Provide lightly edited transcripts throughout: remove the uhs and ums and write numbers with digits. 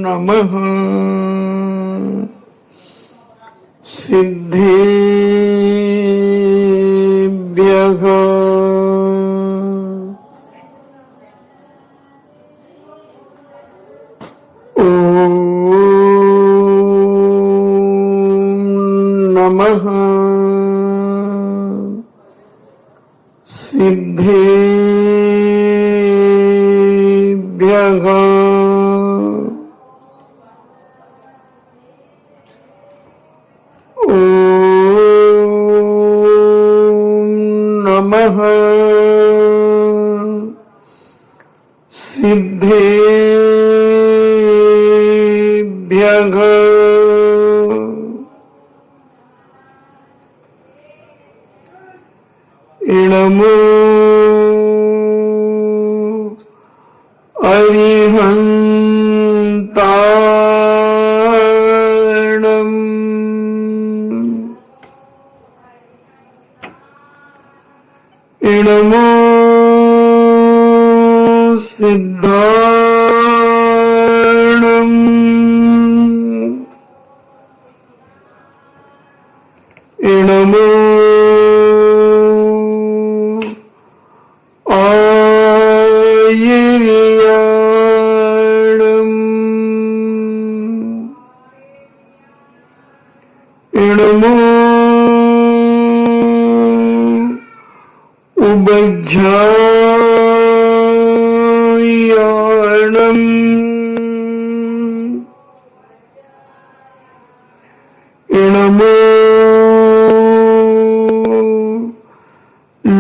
नमः सिद्धेभ्यः ॐ नमः सिद्धेभ्यः ॐ नमः सिद्धेभ्यः नमो अरिहन्ताणम् नमो सिद्धाणम् नमो नमो उबज्झायाणम् नमो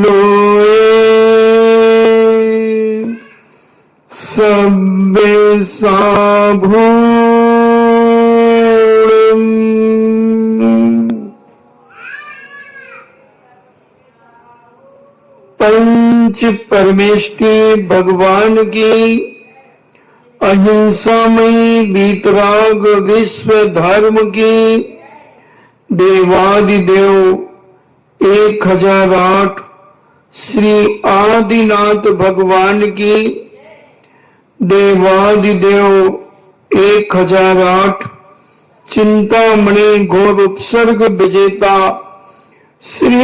लोये सब्बेसाभूणम् पंच परमेष्टि भगवान की अहिंसामयी वीतराग विश्व धर्म की देवादिदेव 1008 श्री आदिनाथ भगवान की देवादिदेव 1008 चिंतामणि घोर उपसर्ग विजेता श्री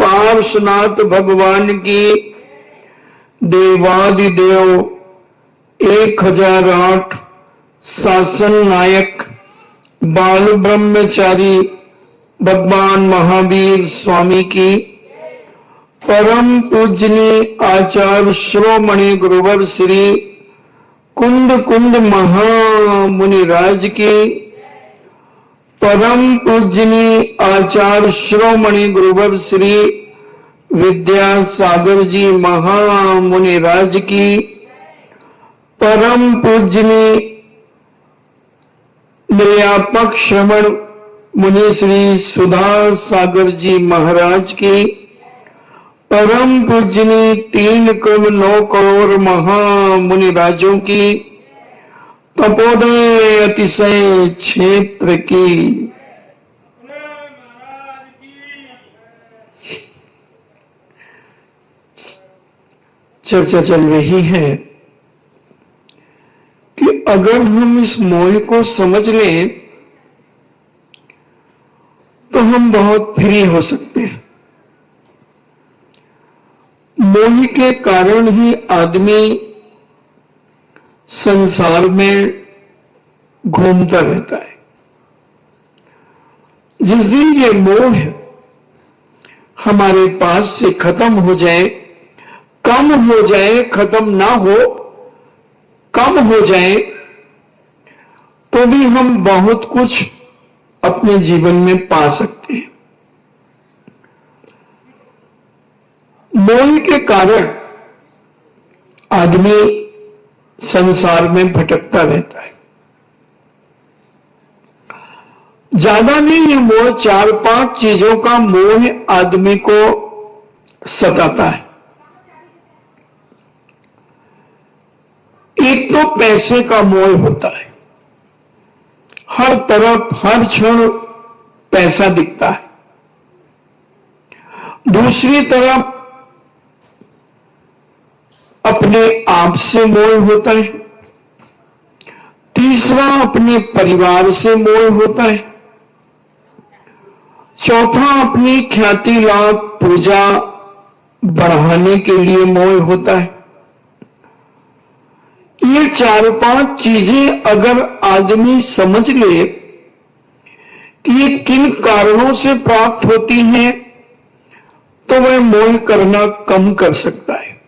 पार्श्वनाथ भगवान की देवादिदेव 1008 शासन नायक बाल ब्रह्मचारी भगवान महावीर स्वामी की परम पूजनीय आचार्य श्रोमणि गुरुवर श्री कुंद कुंद महामुनिराज की परम पूजनीय आचार्य श्रोमणि गुरुवर श्री विद्यासागर जी महामुनिराज की परम पूजनीय निर्यापक श्रवण मुनि श्री सुधा सागर जी महाराज की परम पूजनीय 3 करोड़ 9 करोड़ महामुनिराजों की तपोदय अतिशय क्षेत्र की चर्चा चल रही है कि अगर हम इस मोह को समझ लें तो हम बहुत फ्री हो सकते हैं। मोह के कारण ही आदमी संसार में घूमता रहता है। जिस दिन ये मोह हमारे पास से खत्म हो जाए, कम हो जाए, खत्म ना हो, कम हो जाए, तो भी हम बहुत कुछ अपने जीवन में पा सकते हैं। मोह के कारण आदमी संसार में भटकता रहता है। ज्यादा नहीं, ये मोह 4-5 चीजों का मोह आदमी को सताता है। एक तो पैसे का मोह होता है, हर तरफ हर क्षण पैसा दिखता है। दूसरी तरफ अपने आप से मोह होता है। तीसरा अपने परिवार से मोह होता है। चौथा अपनी ख्याति लाभ पूजा बढ़ाने के लिए मोह होता है। ये 4-5 चीजें अगर आदमी समझ ले कि ये किन कारणों से प्राप्त होती हैं, तो वह मोह करना कम कर सकता है।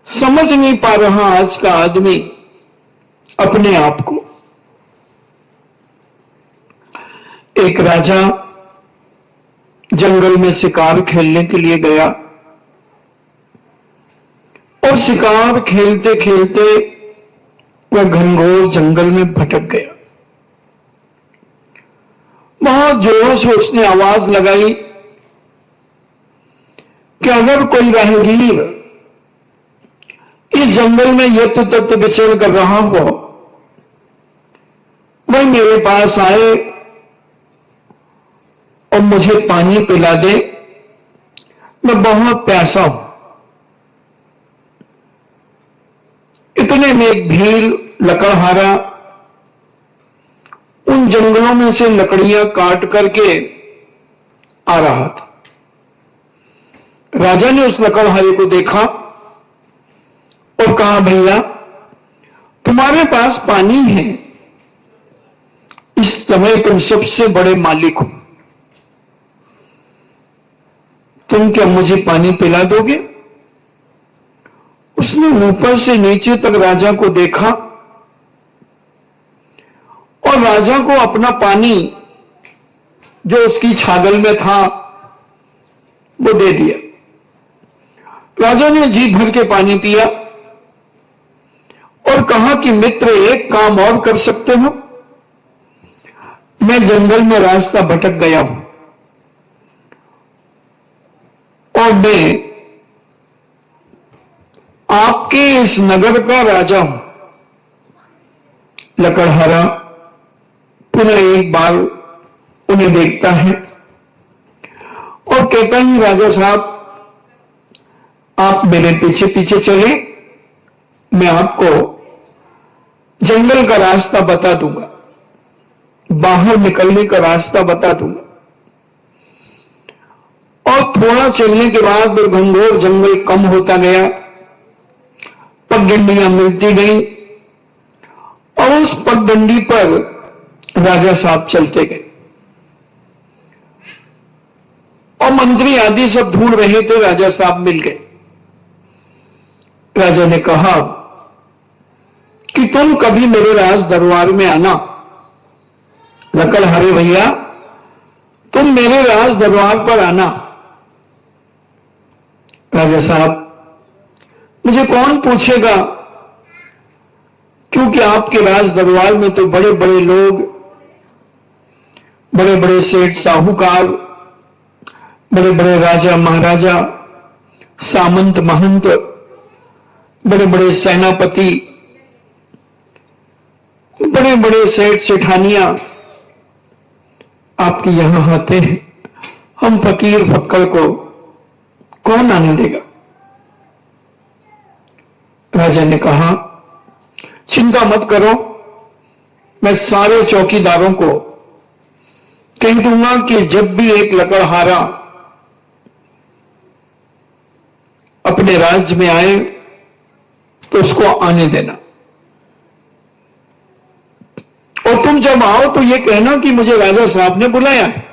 समझ नहीं पा रहा आज का आदमी अपने आप को। एक राजा जंगल में शिकार खेलने के लिए गया और शिकार खेलते खेलते वह घनघोर जंगल में भटक गया। बहुत जोरों से उसने आवाज लगाई कि अगर कोई राहगीर इस जंगल में यत्र तत्र विचरण कर रहा हो, वह मेरे पास आए और मुझे पानी पिला दे, मैं बहुत प्यासा हूं। इतने में एक भील लकड़हारा उन जंगलों में से लकड़ियां काट करके आ रहा था। राजा ने उस लकड़हारे को देखा और कहा, भैया तुम्हारे पास पानी है, इस समय तुम सबसे बड़े मालिक हो, तुम क्या मुझे पानी पिला दोगे? उसने ऊपर से नीचे तक राजा को देखा और राजा को अपना पानी जो उसकी छागल में था वो दे दिया। राजा ने जी भर के पानी पिया और कहा कि मित्र, एक काम और कर सकते हो, मैं जंगल में रास्ता भटक गया हूं और मैं आपके इस नगर का राजा हूं। लकड़हारा पुनः एक बार उन्हें देखता है और कहता है, राजा साहब आप मेरे पीछे पीछे चले, मैं आपको जंगल का रास्ता बता दूंगा, बाहर निकलने का रास्ता बता दूंगा। और थोड़ा चलने के बाद फिर घनघोर जंगल कम होता गया, पगडंडियां मिलती गई और उस पगडंडी पर राजा साहब चलते गए और मंत्री आदि सब ढूंढ रहे थे, राजा साहब मिल गए। राजा ने कहा कि तुम कभी मेरे राज दरबार में आना। लकड़हारे भैया, तुम मेरे राज दरबार पर आना। राजा साहब, मुझे कौन पूछेगा, क्योंकि आपके राज दरबार में तो बड़े बड़े लोग, बड़े बड़े सेठ साहूकार, बड़े बड़े राजा महाराजा, सामंत महंत, बड़े बड़े सेनापति, बड़े बड़े सेठ सेठानियां आपके यहां आते हैं, हम फकीर फक्कर को कौन आने देगा? राजा ने कहा, चिंता मत करो, मैं सारे चौकीदारों को कह दूंगा कि जब भी एक लकड़हारा अपने राज्य में आए तो उसको आने देना, और तुम जब आओ तो यह कहना कि मुझे राजा साहब ने बुलाया है,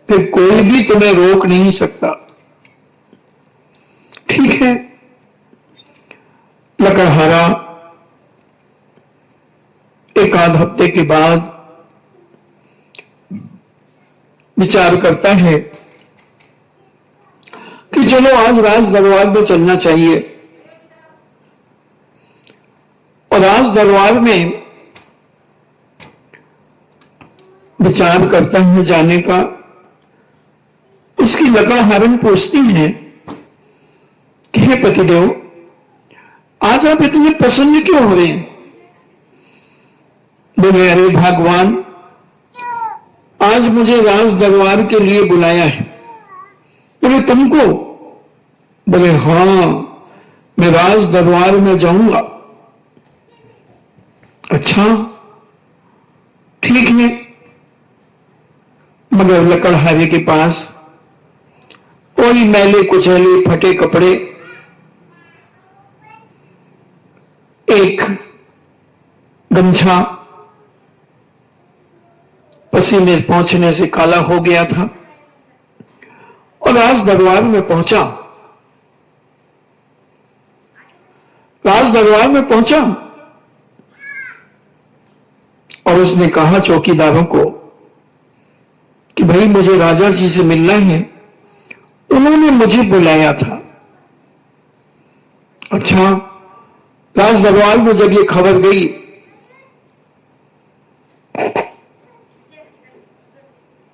फिर कोई भी तुम्हें रोक नहीं सकता। ठीक है। लकड़हारा एक आध हफ्ते के बाद विचार करता है कि चलो आज राज दरबार में चलना चाहिए, और राज दरबार में विचार करता है जाने का। उसकी लकड़हारन पूछती है कि हे पतिदेव, आज आप इतने प्रसन्न क्यों हो रहे हैं? बोले, अरे भगवान, आज मुझे राज दरबार के लिए बुलाया है। बोले, तुमको? बोले, हां, मैं राज दरबार में जाऊंगा, अच्छा ठीक है, मगर लकड़हारे के पास कोई मैले कुचैले फटे कपड़े, एक गमछा पसीने पहुंचने से काला हो गया था और राज दरबार में पहुंचा। राज दरबार में पहुंचा और उसने कहा चौकीदारों को कि भाई मुझे राजा जी से मिलना है, उन्होंने मुझे बुलाया था। अच्छा, राज दरबार में जब ये खबर गई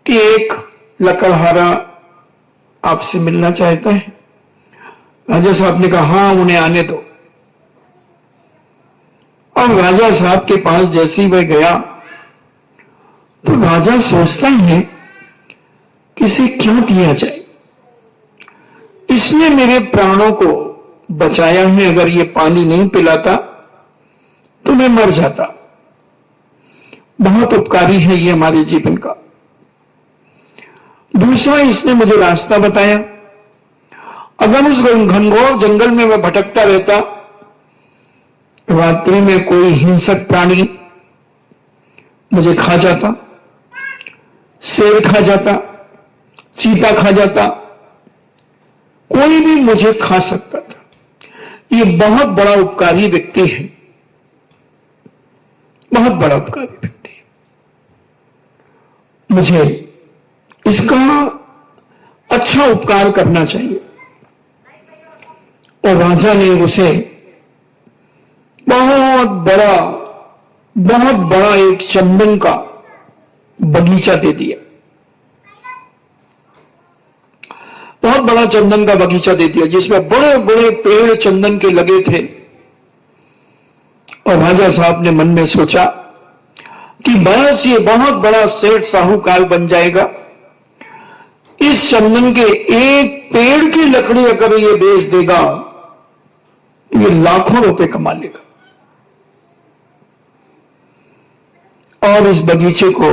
कि एक लकड़हारा आपसे मिलना चाहता है, राजा साहब ने कहा हां उन्हें आने दो। और राजा साहब के पास जैसे ही वह गया तो राजा सोचता है कि इसे क्या दिया जाए, इसने मेरे प्राणों को बचाया है, अगर ये पानी नहीं पिलाता तो मैं मर जाता। बहुत उपकारी है ये हमारे जीवन का। दूसरा, इसने मुझे रास्ता बताया, अगर उस घनघोर जंगल में मैं भटकता रहता, रात्रि में कोई हिंसक प्राणी मुझे खा जाता, शेर खा जाता, चीता खा जाता, कोई भी मुझे खा सकता था। ये बहुत बड़ा उपकारी व्यक्ति है, बहुत बड़ा उपकारी व्यक्ति है, मुझे इसका अच्छा उपकार करना चाहिए। और राजा ने उसे बहुत बड़ा एक चंदन का बगीचा दे दिया, बहुत बड़ा चंदन का बगीचा दे दिया जिसमें बड़े बड़े पेड़ चंदन के लगे थे। और राजा साहब ने मन में सोचा कि बस ये बहुत बड़ा सेठ साहूकार बन जाएगा, इस चंदन के एक पेड़ की लकड़ी अगर ये बेच देगा ये लाखों रुपए कमा लेगा और इस बगीचे को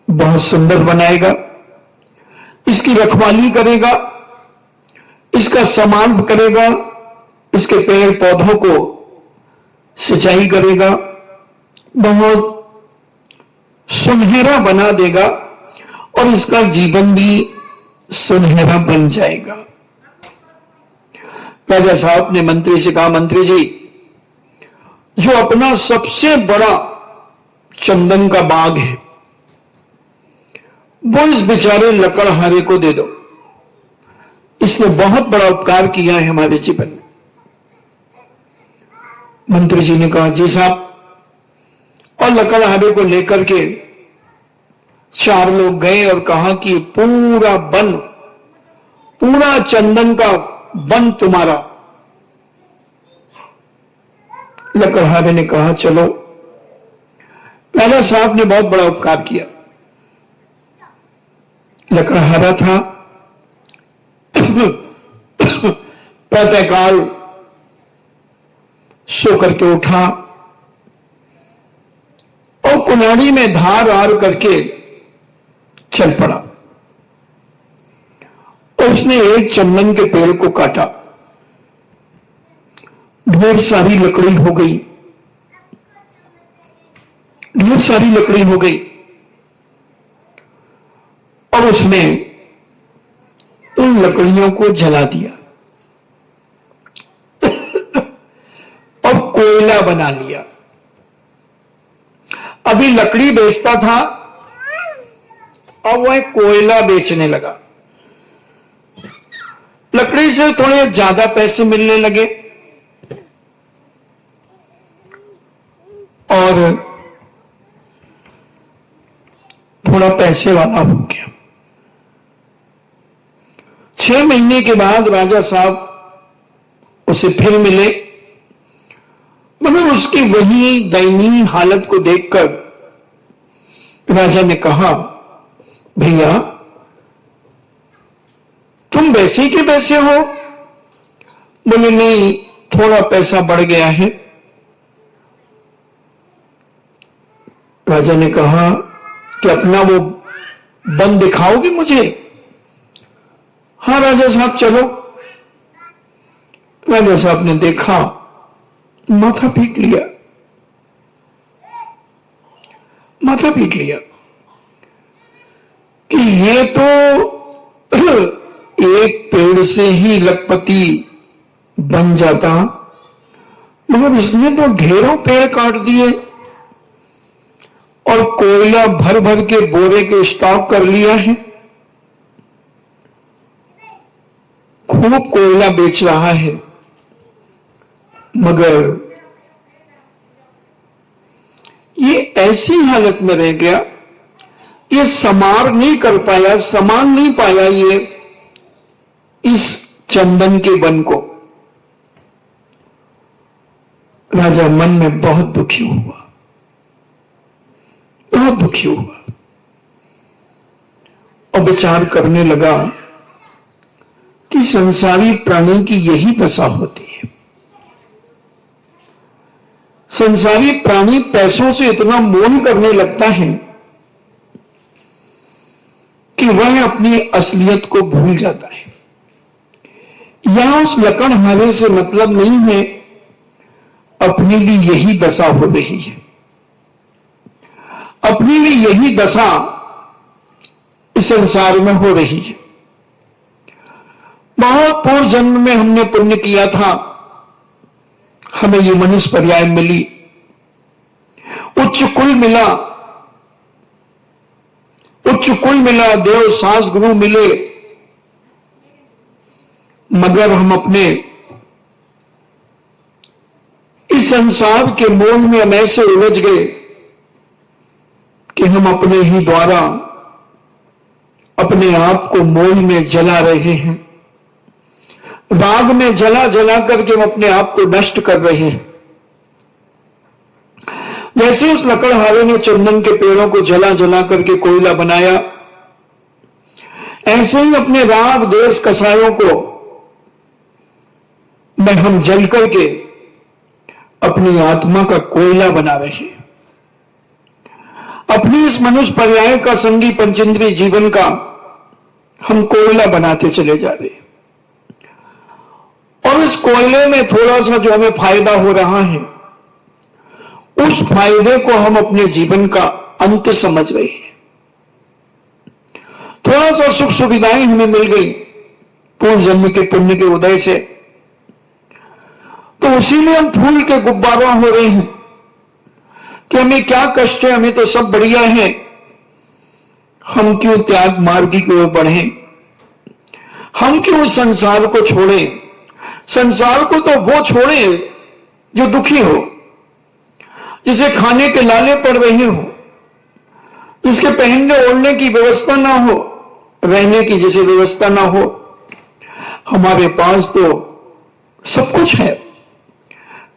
बहुत सुंदर बनाएगा, इसकी रखवाली करेगा, इसका सम्मान करेगा, इसके पेड़ पौधों को सिंचाई करेगा, बहुत सुनहरा बना देगा और इसका जीवन भी सुनहरा बन जाएगा। राजा साहब ने मंत्री से कहा, मंत्री जी, जो अपना सबसे बड़ा चंदन का बाग है वो इस बेचारे लकड़हारे को दे दो, इसने बहुत बड़ा उपकार किया है हमारे जीवन में। मंत्री जी ने कहा, जी साहब। और लकड़हारे को लेकर के चार लोग गए और कहा कि पूरा वन, पूरा चंदन का वन तुम्हारा। लकड़हारे ने कहा, चलो। राजा साहब ने बहुत बड़ा उपकार किया। लकड़हारा था, प्रातःकाल सो करके उठा और कुल्हाड़ी में धार आर करके चल पड़ा और उसने एक चंदन के पेड़ को काटा। ढेर सारी लकड़ी हो गई, ढेर सारी लकड़ी हो गई और उसने उन लकड़ियों को जला दिया और कोयला बना लिया। अभी लकड़ी बेचता था और वह कोयला बेचने लगा। लकड़ी से थोड़े ज्यादा पैसे मिलने लगे और थोड़ा पैसे वाला हो गया। 6 महीने के बाद राजा साहब उसे फिर मिले, मगर उसकी वही दयनीय हालत को देखकर राजा ने कहा, भैया तुम वैसे ही के वैसे हो? बोले, नहीं, थोड़ा पैसा बढ़ गया है। राजा ने कहा कि अपना वो बन दिखाओगे मुझे? हाँ राजा साहब चलो। राजा साहब ने देखा, माथा पीट लिया, माथा पीट लिया कि ये तो एक पेड़ से ही लखपति बन जाता, मगर इसने तो ढेरों पेड़ काट दिए और कोयला भर भर के बोरे के स्टॉक कर लिया है, खूब कोयला बेच रहा है, मगर ये ऐसी हालत में रह गया, ये समार नहीं कर पाया, समान नहीं पाया ये इस चंदन के वन को। राजा मन में बहुत दुखी हुआ, बहुत दुखी हुआ और विचार करने लगा कि संसारी प्राणी की यही दशा होती है। संसारी प्राणी पैसों से इतना मोह करने लगता है कि वह अपनी असलियत को भूल जाता है। यहां उस लकड़हारे से मतलब नहीं है, अपनी भी यही दशा हो रही है, अपनी भी यही दशा इस संसार में हो रही है। बहुत पूर्व जन्म में हमने पुण्य किया था, हमें ये मनुष्य पर्याय मिली, उच्च कुल मिला, उच्च कुल मिला, देव सास गुरु मिले, मगर हम अपने इस संसार के मोह में हम ऐसे उलझ गए कि हम अपने ही द्वारा अपने आप को मोह में जला रहे हैं, राग में जला जला करके हम अपने आप को नष्ट कर रहे हैं। जैसे उस लकड़हारे ने चंदन के पेड़ों को जला जला करके कोयला बनाया, ऐसे ही अपने राग देश कसायों को में हम जल करके अपनी आत्मा का कोयला बना रहे हैं। अपनी इस मनुष्य पर्याय का संगी पंचेंद्रिय जीवन का हम कोयला बनाते चले जा रहे हैं, और इस कोयले में थोड़ा सा जो हमें फायदा हो रहा है, उस फायदे को हम अपने जीवन का अंत समझ रहे हैं। थोड़ा सा सुख सुविधाएं हमें मिल गई पूर्व जन्म के पुण्य के उदय से, तो उसी में हम फूल के गुब्बारों हो रहे हैं कि हमें क्या कष्ट है, हमें तो सब बढ़िया है, हम क्यों त्याग मार्ग की ओर बढ़ें, हम क्यों संसार को छोड़ें। संसार को तो वो छोड़े जो दुखी हो, जिसे खाने के लाले पड़ रहे हो, जिसके पहनने ओढ़ने की व्यवस्था ना हो, रहने की जैसे व्यवस्था ना हो। हमारे पास तो सब कुछ है,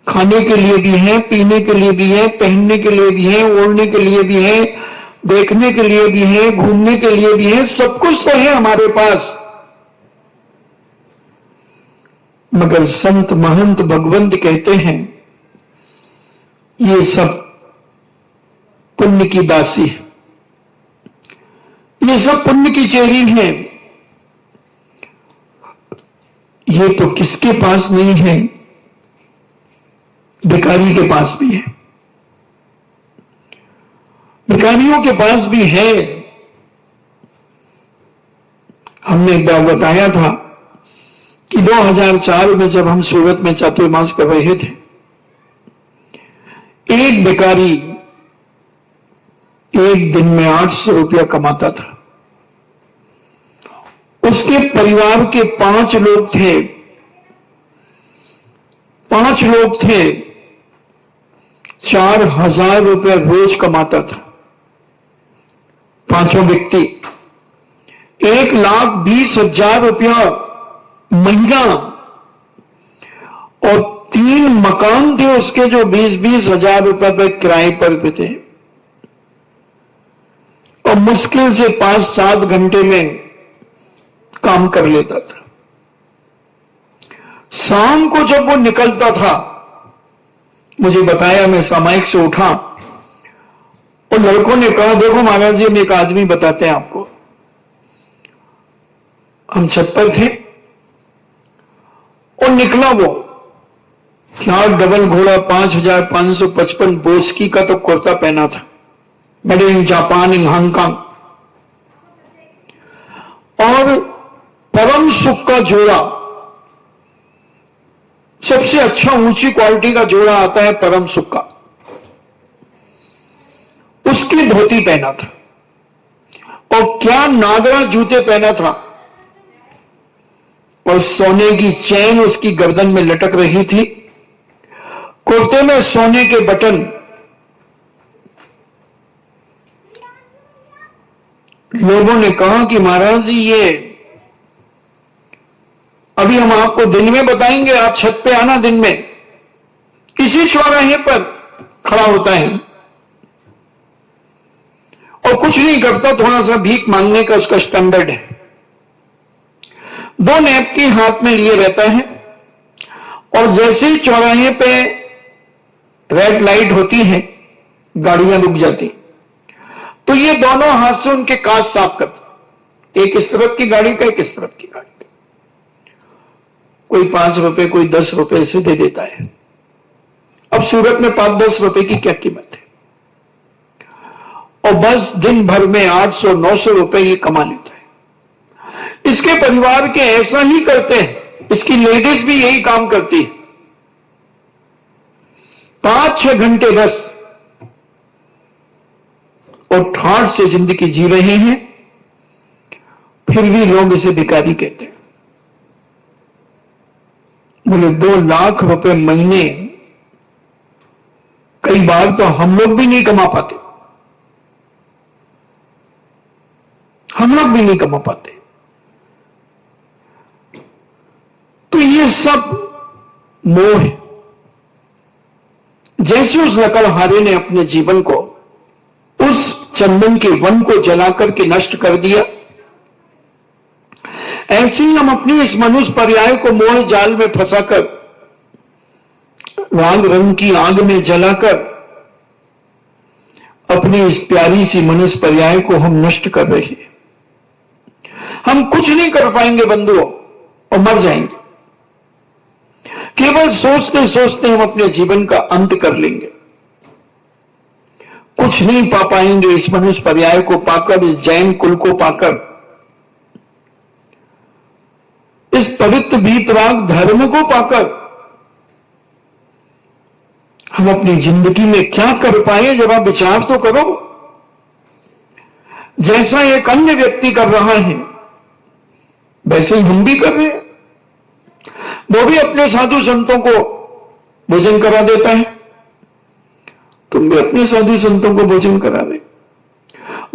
खाने के लिए भी है, पीने के लिए भी है, पहनने के लिए भी है, ओढ़ने के लिए भी है, देखने के लिए भी है, घूमने के लिए भी है, सब कुछ तो है हमारे पास। मगर संत महंत भगवंत कहते हैं ये सब पुण्य की दासी है, ये सब पुण्य की चेरी है। ये तो किसके पास नहीं है, भिखारी के पास भी है, भिखारियों के पास भी है। हमने एक बार बताया था कि 2004 में जब हम सूरत में चातुर्मास कर रहे थे, एक भिखारी एक दिन में 800 रुपया कमाता था। उसके परिवार के 5 लोग थे, 5 लोग थे, 4000 रुपया रोज कमाता था। 5 व्यक्ति 1,20,000 रुपया महीना, और 3 मकान थे उसके जो 20-20 हजार रुपए पे किराए पर भी थे, और मुश्किल से 5-7 घंटे में काम कर लेता था। शाम को जब वो निकलता था, मुझे बताया, मैं सामायिक से उठा और लड़कों ने कहा, देखो महाराज जी, हम एक आदमी बताते हैं आपको। हम छत पर थे और निकला वो, क्या डबल घोड़ा 5555 बोस्की का तो कुर्ता पहना था, made in Japan, in Hong Kong, और परम सुख का जोड़ा, सबसे अच्छा ऊंची क्वालिटी का जोड़ा आता है परम सुख का, उसकी धोती पहना था और क्या नागरा जूते पहना था, और सोने की चैन उसकी गर्दन में लटक रही थी, कुर्ते में सोने के बटन। लोगों ने कहा कि महाराज जी, ये अभी हम आपको दिन में बताएंगे, आप छत पे आना, दिन में किसी चौराहे पर खड़ा होता है और कुछ नहीं करता, थोड़ा सा भीख मांगने का उसका स्टैंडर्ड है, 2 नैपकिन हाथ में लिए रहता है, और जैसे ही चौराहे पे रेड लाइट होती है, गाड़ियां रुक जाती, तो ये दोनों हाथ से उनके कांच साफ करते, एक इस तरफ की गाड़ी का, एक इस तरफ की गाड़ी का। कोई 5 रुपए, कोई 10 रुपए से दे देता है। अब सूरत में 5-10 रुपए की क्या कीमत है, और बस दिन भर में 800-900 रुपए ये कमा लेता है। इसके परिवार के ऐसा ही करते हैं, इसकी लेडीज भी यही काम करती है, 5-6 घंटे बस, और ठाठ से जिंदगी जी रहे हैं, फिर भी लोग इसे भिखारी कहते हैं। बोले 2 लाख रुपए महीने, कई बार तो हम लोग भी नहीं कमा पाते, हम लोग भी नहीं कमा पाते। तो ये सब मोह है। जैसे उस लकड़हारे ने अपने जीवन को उस चंदन के वन को जलाकर के नष्ट कर दिया, ऐसे ही हम अपनी इस मनुष्य पर्याय को मोह जाल में फंसाकर, राग रंग की आग में जलाकर अपनी इस प्यारी सी मनुष्य पर्याय को हम नष्ट कर रहे हैं। हम कुछ नहीं कर पाएंगे बंधुओं, और मर जाएंगे। केवल सोचते सोचते हम अपने जीवन का अंत कर लेंगे, कुछ नहीं पा पाएंगे इस मनुष्य पर्याय को पाकर, इस जैन कुल को पाकर, इस पवित्र वीतराग धर्म को पाकर। हम अपनी जिंदगी में क्या कर पाए, जरा विचार तो करो। जैसा एक अन्य व्यक्ति कर रहा है, वैसे ही हम भी कर रहे हैं। वो भी अपने साधु संतों को भोजन करा देता है, तुम भी अपने साधु संतों को भोजन करा रहे।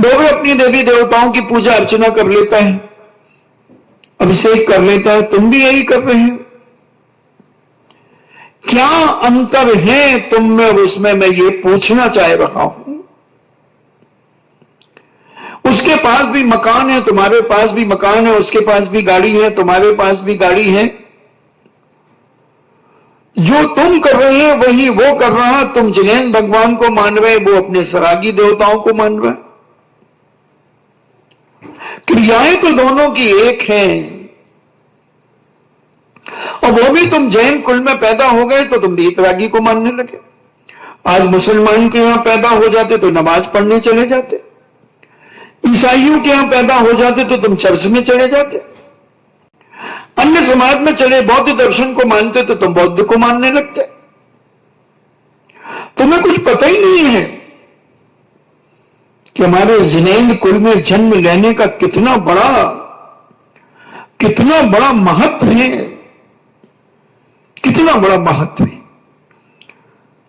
वो भी अपनी देवी देवताओं की पूजा अर्चना कर लेता है, अभिषेक कर लेता है, तुम भी यही कर रहे हो। क्या अंतर है तुम में उसमें, मैं ये पूछना चाह रहा हूं। उसके पास भी मकान है, तुम्हारे पास भी मकान है, उसके पास भी गाड़ी है, तुम्हारे पास भी गाड़ी है। जो तुम कर रहे हैं वही वो कर रहा। तुम जिनेन भगवान को मान रहे, वो अपने सरागी देवताओं को मान रहा। क्रियाएं तो दोनों की एक हैं, और वो भी तुम जैन कुल में पैदा हो गए तो तुम वीतरागी को मानने लगे। आज मुसलमान के यहां पैदा हो जाते तो नमाज पढ़ने चले जाते, ईसाइयों के यहां पैदा हो जाते तो तुम चर्च में चले जाते, अन्य समाज में चले बौद्ध दर्शन को मानते तो तुम बौद्ध को मानने लगते। तुम्हें कुछ पता ही नहीं है कि हमारे जिनेन कुल में जन्म लेने का कितना बड़ा महत्व है, कितना बड़ा महत्व है।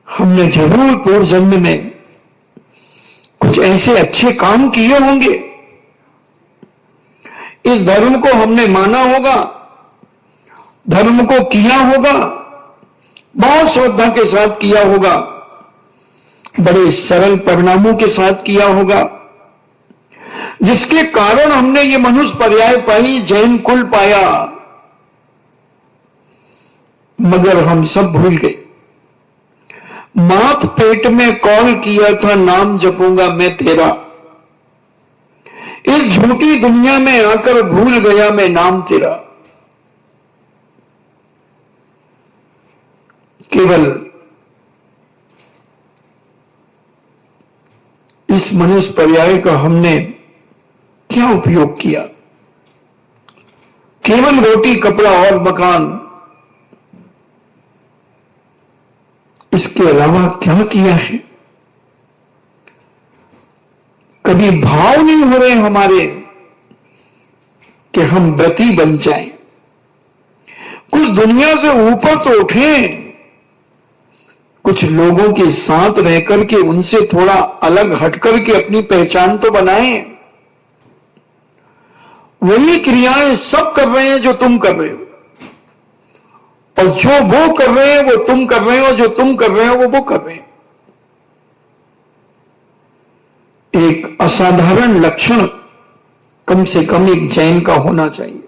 हमने जरूर पूर्व जन्म में कुछ ऐसे अच्छे काम किए होंगे, इस धर्म को हमने माना होगा, धर्म को किया होगा, बहुत श्रद्धा के साथ किया होगा, बड़े सरल परिणामों के साथ किया होगा, जिसके कारण हमने ये मनुष्य पर्याय पाई, जैन कुल पाया। मगर हम सब भूल गए, मात पेट में कॉल किया था, नाम जपूंगा मैं तेरा। इस झूठी दुनिया में आकर भूल गया मैं नाम तेरा। केवल इस मनुष्य पर्याय का हमने क्या उपयोग किया? केवल रोटी, कपड़ा और मकान, इसके अलावा क्या किया है? कभी भाव नहीं हो रहे हमारे कि हम व्रती बन जाएं, कुछ दुनिया से ऊपर तो उठें, कुछ लोगों के साथ रह करके उनसे थोड़ा अलग हट करके अपनी पहचान तो बनाएं। वही क्रियाएं सब कर रहे हैं जो तुम कर रहे हो, और जो वो कर रहे हैं वो तुम कर रहे हो, जो तुम कर रहे हो वो कर रहे हैं। एक असाधारण लक्षण कम से कम एक जैन का होना चाहिए।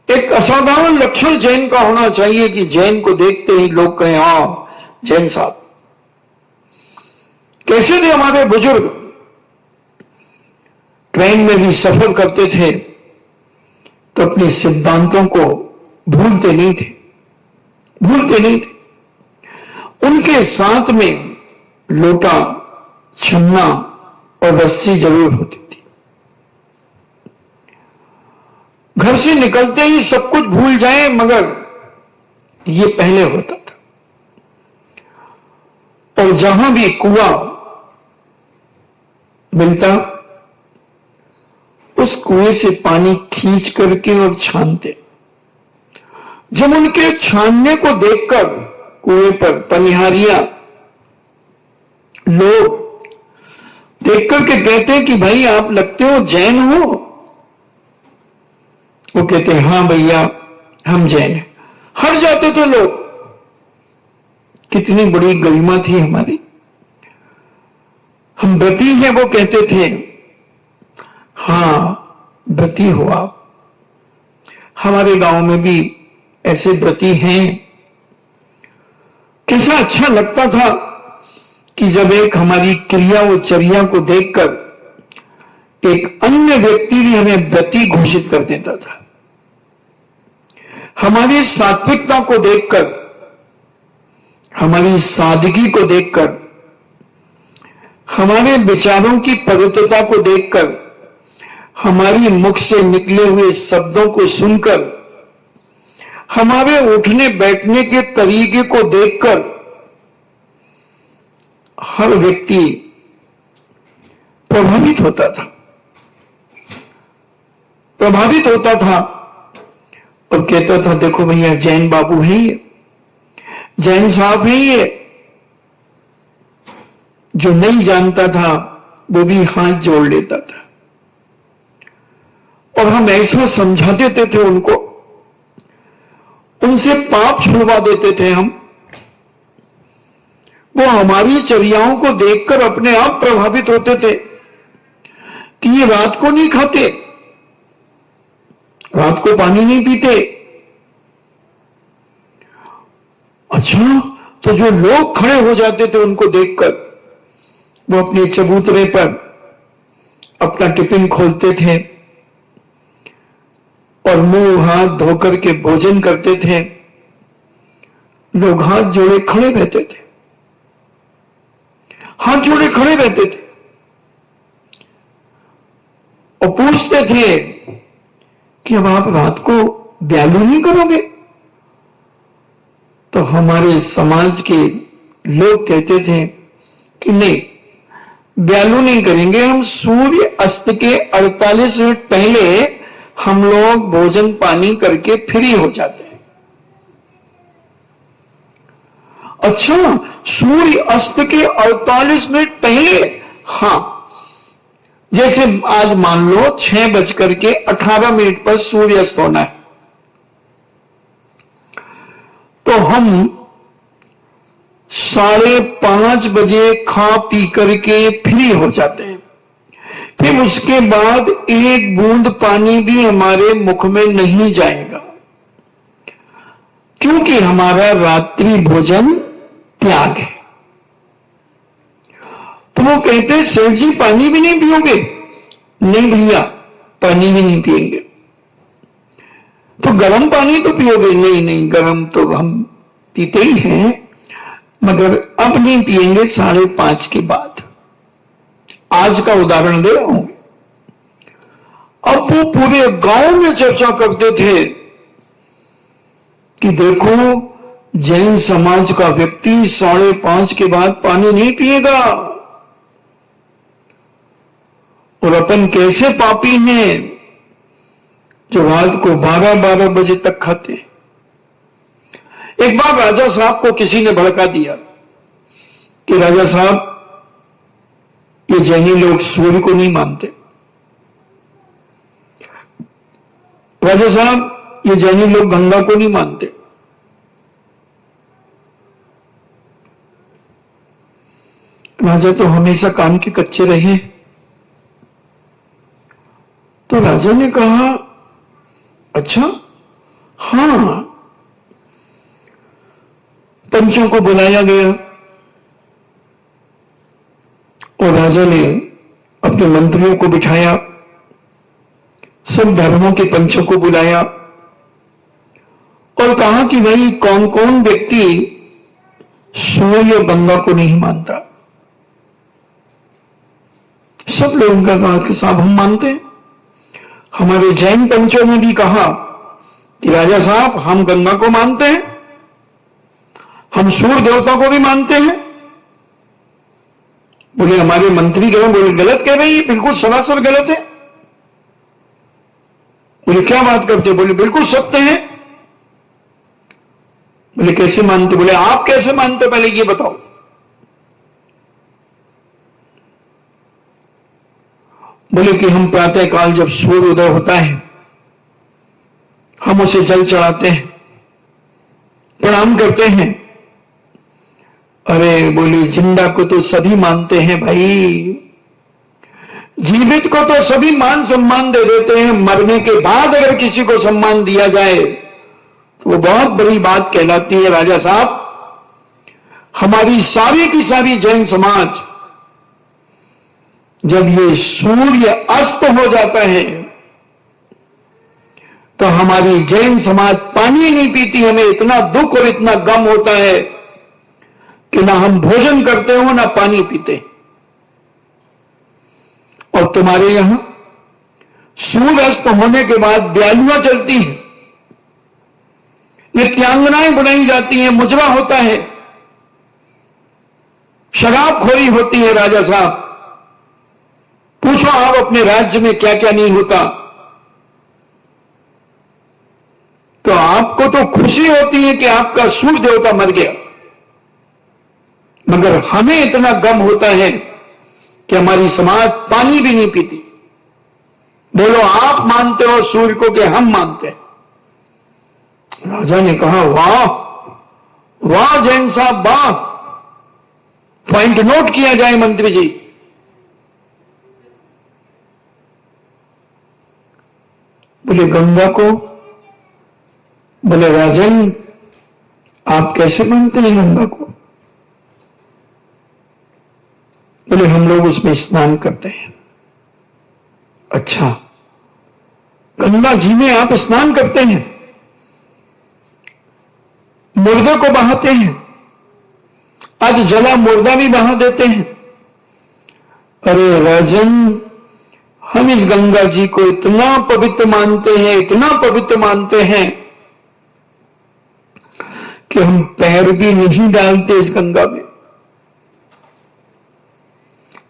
एक असाधारण लक्षण जैन का होना चाहिए कि जैन को देखते ही लोग कहें, हाँ जैन साहब। कैसे थे हमारे बुजुर्ग? ट्रेन में भी सफर करते थे तो अपने सिद्धांतों को भूलते नहीं थे, भूलते नहीं थे। उनके साथ में लोटा, छन्ना और रस्सी जरूर होती थी। घर से निकलते ही सब कुछ भूल जाएं, मगर ये पहले होता था। और जहां भी कुआं मिलता, उस कुएं से पानी खींच करके और छानते। जब उनके छानने को देखकर कुएं पर पनिहारियां लोग देख करके कहते कि भाई आप लगते हो जैन हो। वो कहते हाँ भैया हम जैन हैं। हट जाते थे लोग। कितनी बड़ी गरिमा थी हमारी। हम व्रती हैं, वो कहते थे हाँ व्रती हो आप। हमारे गांव में भी ऐसे व्रती हैं। कैसा अच्छा लगता था कि जब एक हमारी क्रिया व चर्या को देखकर एक अन्य व्यक्ति भी हमें व्रती घोषित कर देता था। हमारी सात्विकता को देखकर, हमारी सादगी को देखकर, हमारे विचारों की पवित्रता को देखकर, हमारी मुख से निकले हुए शब्दों को सुनकर, हमारे उठने बैठने के तरीके को देखकर हर व्यक्ति प्रभावित होता था, प्रभावित होता था और कहता था देखो भैया जैन बाबू है ये, जैन साहब है ये। जो नहीं जानता था वो भी हाथ जोड़ लेता था और हम ऐसा समझा देते थे उनको, उनसे पाप छुड़वा देते थे हम। वो हमारी चर्याओं को देखकर अपने आप प्रभावित होते थे कि ये रात को नहीं खाते, रात को पानी नहीं पीते। अच्छा, तो जो लोग खड़े हो जाते थे उनको देखकर, वो अपने चबूतरे पर अपना टिफिन खोलते थे और मुंह हाथ धोकर के भोजन करते थे। लोग हाथ जोड़े खड़े रहते थे, हाथ जोड़े खड़े रहते थे और पूछते थे कि अब आप रात को ब्यालू नहीं करोगे? तो हमारे समाज के लोग कहते थे कि नहीं, ब्यालू नहीं करेंगे हम। सूर्य अस्त के 48 मिनट पहले हम लोग भोजन पानी करके फ्री हो जाते हैं। अच्छा, सूर्य अस्त के 48 मिनट पहले? हाँ, जैसे आज मान लो 6:18 पर सूर्य अस्त होना है, तो हम 5:30 बजे खा पी करके फ्री हो जाते हैं। फिर उसके बाद एक बूंद पानी भी हमारे मुख में नहीं जाएगा, क्योंकि हमारा रात्रि भोजन त्याग है। तो वो कहते सेठ जी पानी भी नहीं पियोगे? नहीं भैया, पानी भी नहीं पिएंगे। तो गर्म पानी तो पियोगे? नहीं नहीं, गर्म तो हम पीते ही हैं, मगर अब नहीं पिएंगे 5:30 के बाद। आज का उदाहरण दे रहा हूं। अब वो पूरे गांव में चर्चा करते थे कि देखो, जैन समाज का व्यक्ति 5:30 के बाद पानी नहीं पिएगा, और अपन कैसे पापी हैं जो रात को 12-12 बजे तक खाते हैं। एक बार राजा साहब को किसी ने भड़का दिया कि राजा साहब, ये जैनी लोग सूर्य को नहीं मानते। राजा साहब, ये जैनी लोग गंगा को नहीं मानते। राजा तो हमेशा काम के कच्चे रहे। तो राजा ने कहा, अच्छा, हां। पंचों को बुलाया गया और राजा ने अपने मंत्रियों को बिठाया, सब धर्मों के पंचों को बुलाया और कहा कि भाई कौन कौन व्यक्ति सूर्य गंगा को नहीं मानता। सब लोगों का कहा कि साहब हम मानते हैं। हमारे जैन पंचों ने भी कहा कि राजा साहब हम गंगा को मानते हैं, हम सूर्य देवता को भी मानते हैं। बोले हमारे मंत्री कह, बोले गलत कह रहे हैं, बिल्कुल सरासर गलत है। बोले क्या बात करते? बोले बिल्कुल सत्य है। बोले कैसे मानते? बोले आप कैसे मानते, पहले ये बताओ। बोले कि हम प्रातःकाल जब सूर्य उदय होता है, हम उसे जल चढ़ाते हैं, प्रणाम करते हैं। अरे बोले जिंदा को तो सभी मानते हैं भाई, जीवित को तो सभी मान सम्मान दे देते हैं, मरने के बाद अगर किसी को सम्मान दिया जाए तो वो बहुत बड़ी बात कहलाती है। राजा साहब, हमारी सारी की सारी जैन समाज जब ये सूर्य अस्त हो जाता है तो हमारी जैन समाज पानी नहीं पीती। हमें इतना दुख और इतना गम होता है कि ना हम भोजन करते हो ना पानी पीते। और तुम्हारे यहां सूर्य अस्त होने के बाद ब्यालियां चलती हैं, नित्यांगनाएं बनाई जाती हैं, मुजरा होता है, शराबखोरी होती है। राजा साहब, पूछो आप अपने राज्य में क्या क्या नहीं होता। तो आपको तो खुशी होती है कि आपका सूर्य देवता मर गया, मगर हमें इतना गम होता है कि हमारी समाज पानी भी नहीं पीती। बोलो आप मानते हो सूर्य को कि हम मानते हैं? राजा ने कहा, वाह वाह जैन साहब, वाह, पॉइंट नोट किया जाए मंत्री जी। बोले गंगा को? बोले राजन, आप कैसे मानते हैं गंगा को? बोले हम लोग उसमें स्नान करते हैं। अच्छा, गंगा जी में आप स्नान करते हैं, मुर्दे को बहाते हैं, आज जला मुर्दा भी बहा देते हैं। अरे राजन, हम इस गंगा जी को इतना पवित्र मानते हैं, इतना पवित्र मानते हैं कि हम पैर भी नहीं डालते इस गंगा में।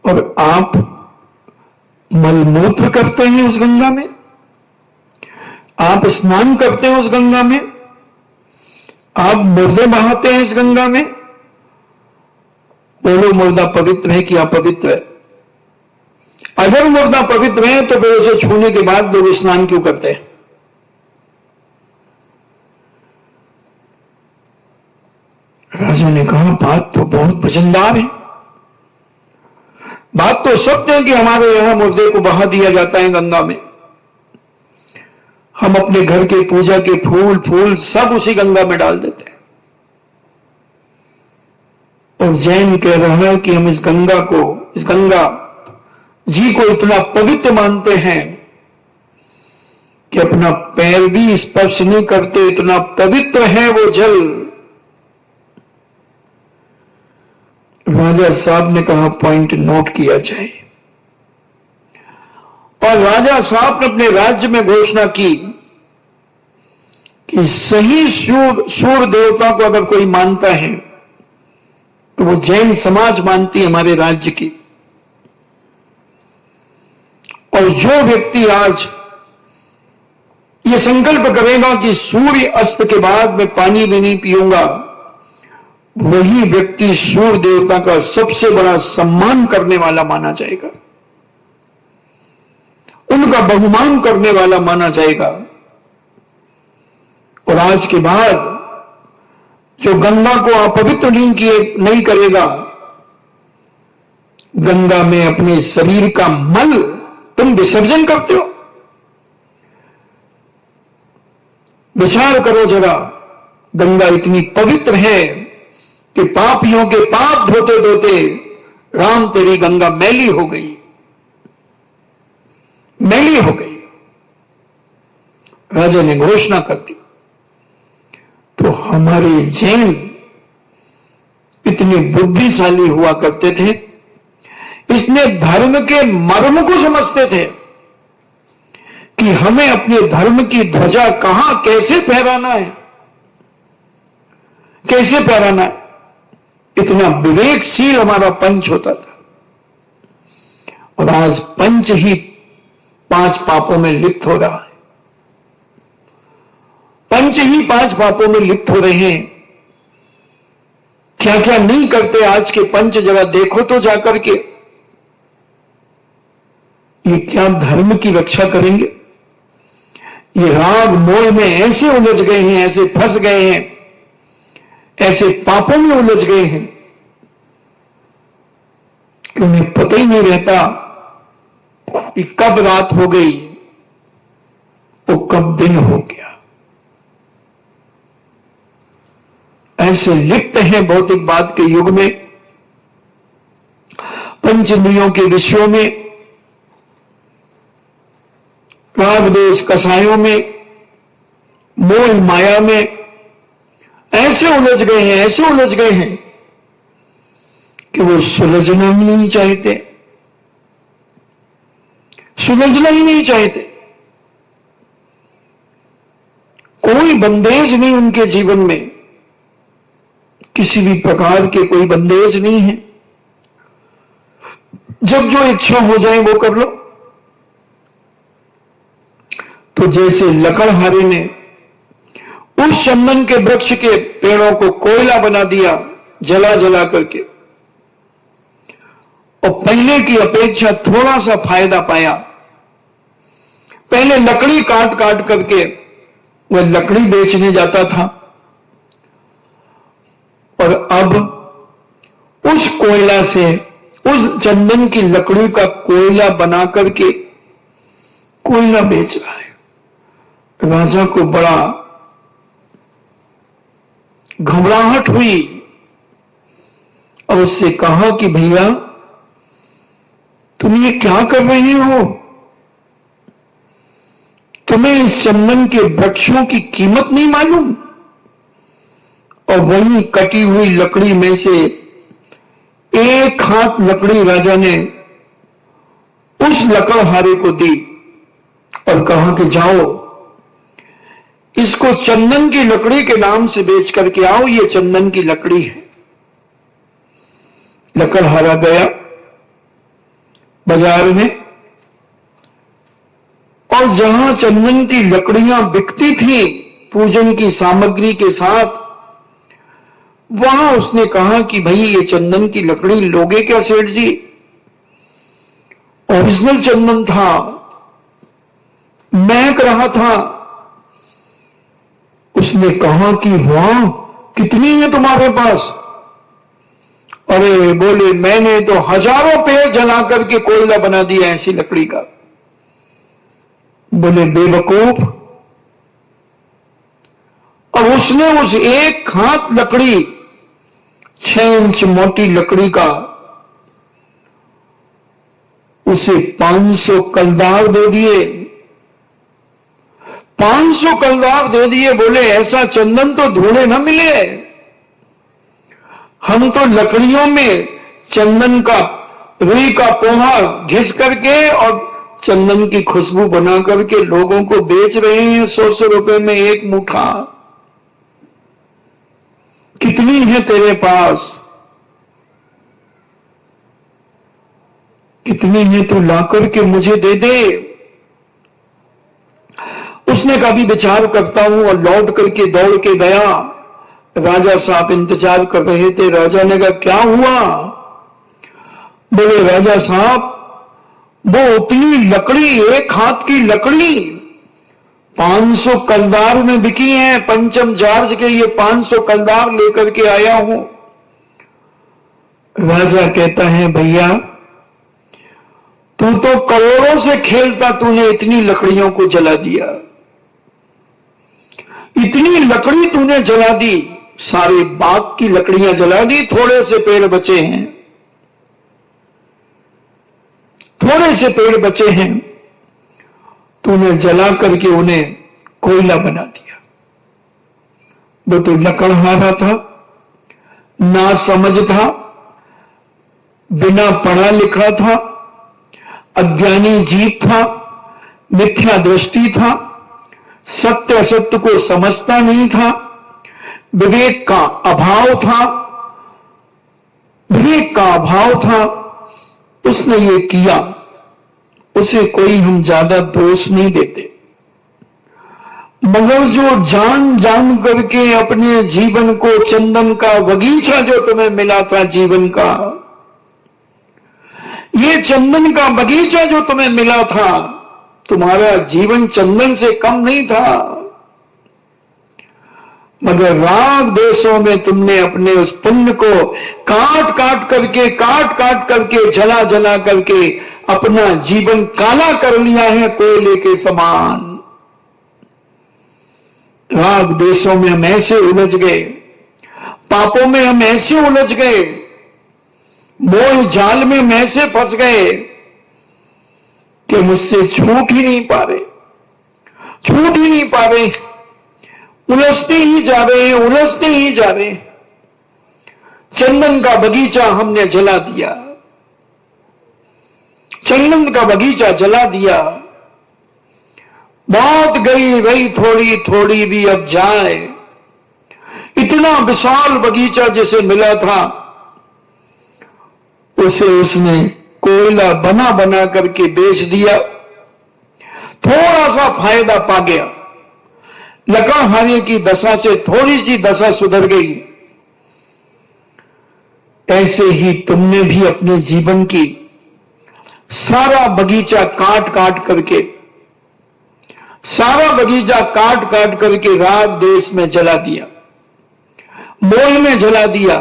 और आप मलमूत्र करते हैं उस गंगा में, आप स्नान करते हैं उस गंगा में, आप मुर्दे बहाते हैं इस गंगा में। बोलो मुर्दा पवित्र है कि अपवित्र है? अगर मुर्दा पवित्र है तो फिर उसे छूने के बाद लोग स्नान क्यों करते हैं? राजा ने कहा, बात तो बहुत वजनदार है। बात तो सत्य है कि हमारे यहां मुर्दे को बहा दिया जाता है गंगा में। हम अपने घर के पूजा के फूल सब उसी गंगा में डाल देते हैं। और जैन कह रहा है कि हम इस गंगा जी को इतना पवित्र मानते हैं कि अपना पैर भी स्पर्श नहीं करते, इतना पवित्र है वो जल। राजा साहब ने कहा पॉइंट नोट किया जाए, और राजा साहब ने अपने राज्य में घोषणा की कि सही सूर्य देवता को अगर कोई मानता है तो वो जैन समाज मानती है हमारे राज्य की। और जो व्यक्ति आज ये संकल्प करेगा कि सूर्य अस्त के बाद मैं पानी भी नहीं पीऊंगा, वही व्यक्ति सूर्य देवता का सबसे बड़ा सम्मान करने वाला माना जाएगा, उनका बहुमान करने वाला माना जाएगा। और आज के बाद जो गंगा को अपवित्र नहीं करेगा, गंगा में अपने शरीर का मल तुम विसर्जन करते हो। विचार करो जरा, गंगा इतनी पवित्र है कि पापियों के पाप धोते धोते राम तेरी गंगा मैली हो गई, मैली हो गई। राजा ने घोषणा कर दी। तो हमारे जैन इतने बुद्धिशाली हुआ करते थे, इसने धर्म के मर्म को समझते थे कि हमें अपने धर्म की ध्वजा कहां कैसे फहराना है, कैसे फहराना है। इतना विवेकशील हमारा पंच होता था। और आज पंच ही 5 पापों में लिप्त हो रहा है, पंच ही 5 पापों में लिप्त हो रहे हैं। क्या क्या नहीं करते आज के पंच, जरा देखो तो जाकर के। ये क्या धर्म की रक्षा करेंगे? ये राग मोह में ऐसे उलझ गए हैं, ऐसे फंस गए हैं, ऐसे पापों में उलझ गए हैं कि उन्हें पता ही नहीं रहता कि कब रात हो गई और कब दिन हो गया। ऐसे लिप्त हैं भौतिकवाद के युग में, पंच इंद्रियों के विषयों में, राग देश कसायों में, मोह माया में ऐसे उलझ गए हैं, ऐसे उलझ गए हैं कि वो सुलझना ही नहीं चाहते, सुलझना ही नहीं चाहते। कोई बंदेज नहीं उनके जीवन में, किसी भी प्रकार के कोई बंदेज नहीं है। जब जो इच्छा हो जाए वो कर लो। तो जैसे लकड़हारे ने उस चंदन के वृक्ष के पेड़ों को कोयला बना दिया, जला जला करके, और पहले की अपेक्षा थोड़ा सा फायदा पाया। पहले लकड़ी काट काट करके वह लकड़ी बेचने जाता था, और अब उस कोयला से, उस चंदन की लकड़ी का कोयला बना करके कोयला बेच रहा है। राजा को बड़ा घबराहट हुई और उससे कहा कि भैया तुम ये क्या कर रहे हो? तुम्हें इस चंदन के वृक्षों की कीमत नहीं मालूम? और वही कटी हुई लकड़ी में से एक हाथ लकड़ी राजा ने उस लकड़हारे को दी और कहा कि जाओ, इसको चंदन की लकड़ी के नाम से बेच करके आओ, ये चंदन की लकड़ी है। लकड़हारा गया बाजार में, और जहां चंदन की लकड़ियां बिकती थी पूजन की सामग्री के साथ, वहां उसने कहा कि भाई ये चंदन की लकड़ी लोगे क्या सेठ जी? ओरिजिनल चंदन था, महक रहा था। उसने कहा कि वाह, कितनी है तुम्हारे पास? अरे बोले, मैंने तो हजारों पेड़ जला करके कोयला बना दिया ऐसी लकड़ी का। बोले बेवकूफ। और उसने उस एक हाथ लकड़ी 6 इंच मोटी लकड़ी का उसे 500 कलदार दे दिए। 500 कलदार दे दिए, बोले ऐसा चंदन तो ढूंढे न मिले। हम तो लकड़ियों में चंदन का, रुई का पोहा घिस करके और चंदन की खुशबू बना करके लोगों को बेच रहे हैं 100 रुपए में एक मुठा। कितनी है तेरे पास? कितनी है तू ला करके मुझे दे दे। उसने कभी विचार करता हूं और लौट करके दौड़ के गया। राजा साहब इंतजार कर रहे थे। राजा ने कहा क्या हुआ? बोले राजा साहब वो उतनी लकड़ी, एक हाथ की लकड़ी 500 कलदार में बिकी है। पंचम जार्ज के ये 500 कलदार लेकर के आया हूं। राजा कहता है भैया तू तो करोड़ों से खेलता, तूने इतनी लकड़ियों को जला दिया। इतनी लकड़ी तूने जला दी, सारे बाग की लकड़ियां जला दी, थोड़े से पेड़ बचे हैं, थोड़े से पेड़ बचे हैं, तूने जला करके उन्हें कोयला बना दिया। वो तो लकड़हारा था, ना समझ था, बिना पढ़ा लिखा था, अज्ञानी जीव था, मिथ्या दृष्टि था, सत्य असत्य को समझता नहीं था, विवेक का अभाव था, विवेक का अभाव था। उसने ये किया, उसे कोई हम ज्यादा दोष नहीं देते। मगर जो जान जान करके अपने जीवन को, चंदन का बगीचा जो तुम्हें मिला था जीवन का, ये चंदन का बगीचा जो तुम्हें मिला था, तुम्हारा जीवन चंदन से कम नहीं था, मगर राग देशों में तुमने अपने उस पुण्य को काट काट करके जला जला करके अपना जीवन काला कर लिया है कोयले के समान। राग देशों में हम ऐसे उलझ गए, पापों में हम ऐसे उलझ गए, मोह जाल में हम ऐसे फंस गए कि मुझसे छूट ही नहीं पा रहे, छूट ही नहीं पा रहे, उलझते ही जा रहे हैं, उलझते ही जा रहे हैं। चंदन का बगीचा हमने जला दिया, चंदन का बगीचा जला दिया। बहुत गई वही थोड़ी थोड़ी भी अब जाए। इतना विशाल बगीचा जिसे मिला था, उसे उसने कोयला बना बना करके बेच दिया। थोड़ा सा फायदा पा गया, लकड़हारे की दशा से थोड़ी सी दशा सुधर गई। ऐसे ही तुमने भी अपने जीवन की सारा बगीचा काट काट करके, सारा बगीचा काट काट करके राग देश में जला दिया, मोह में जला दिया।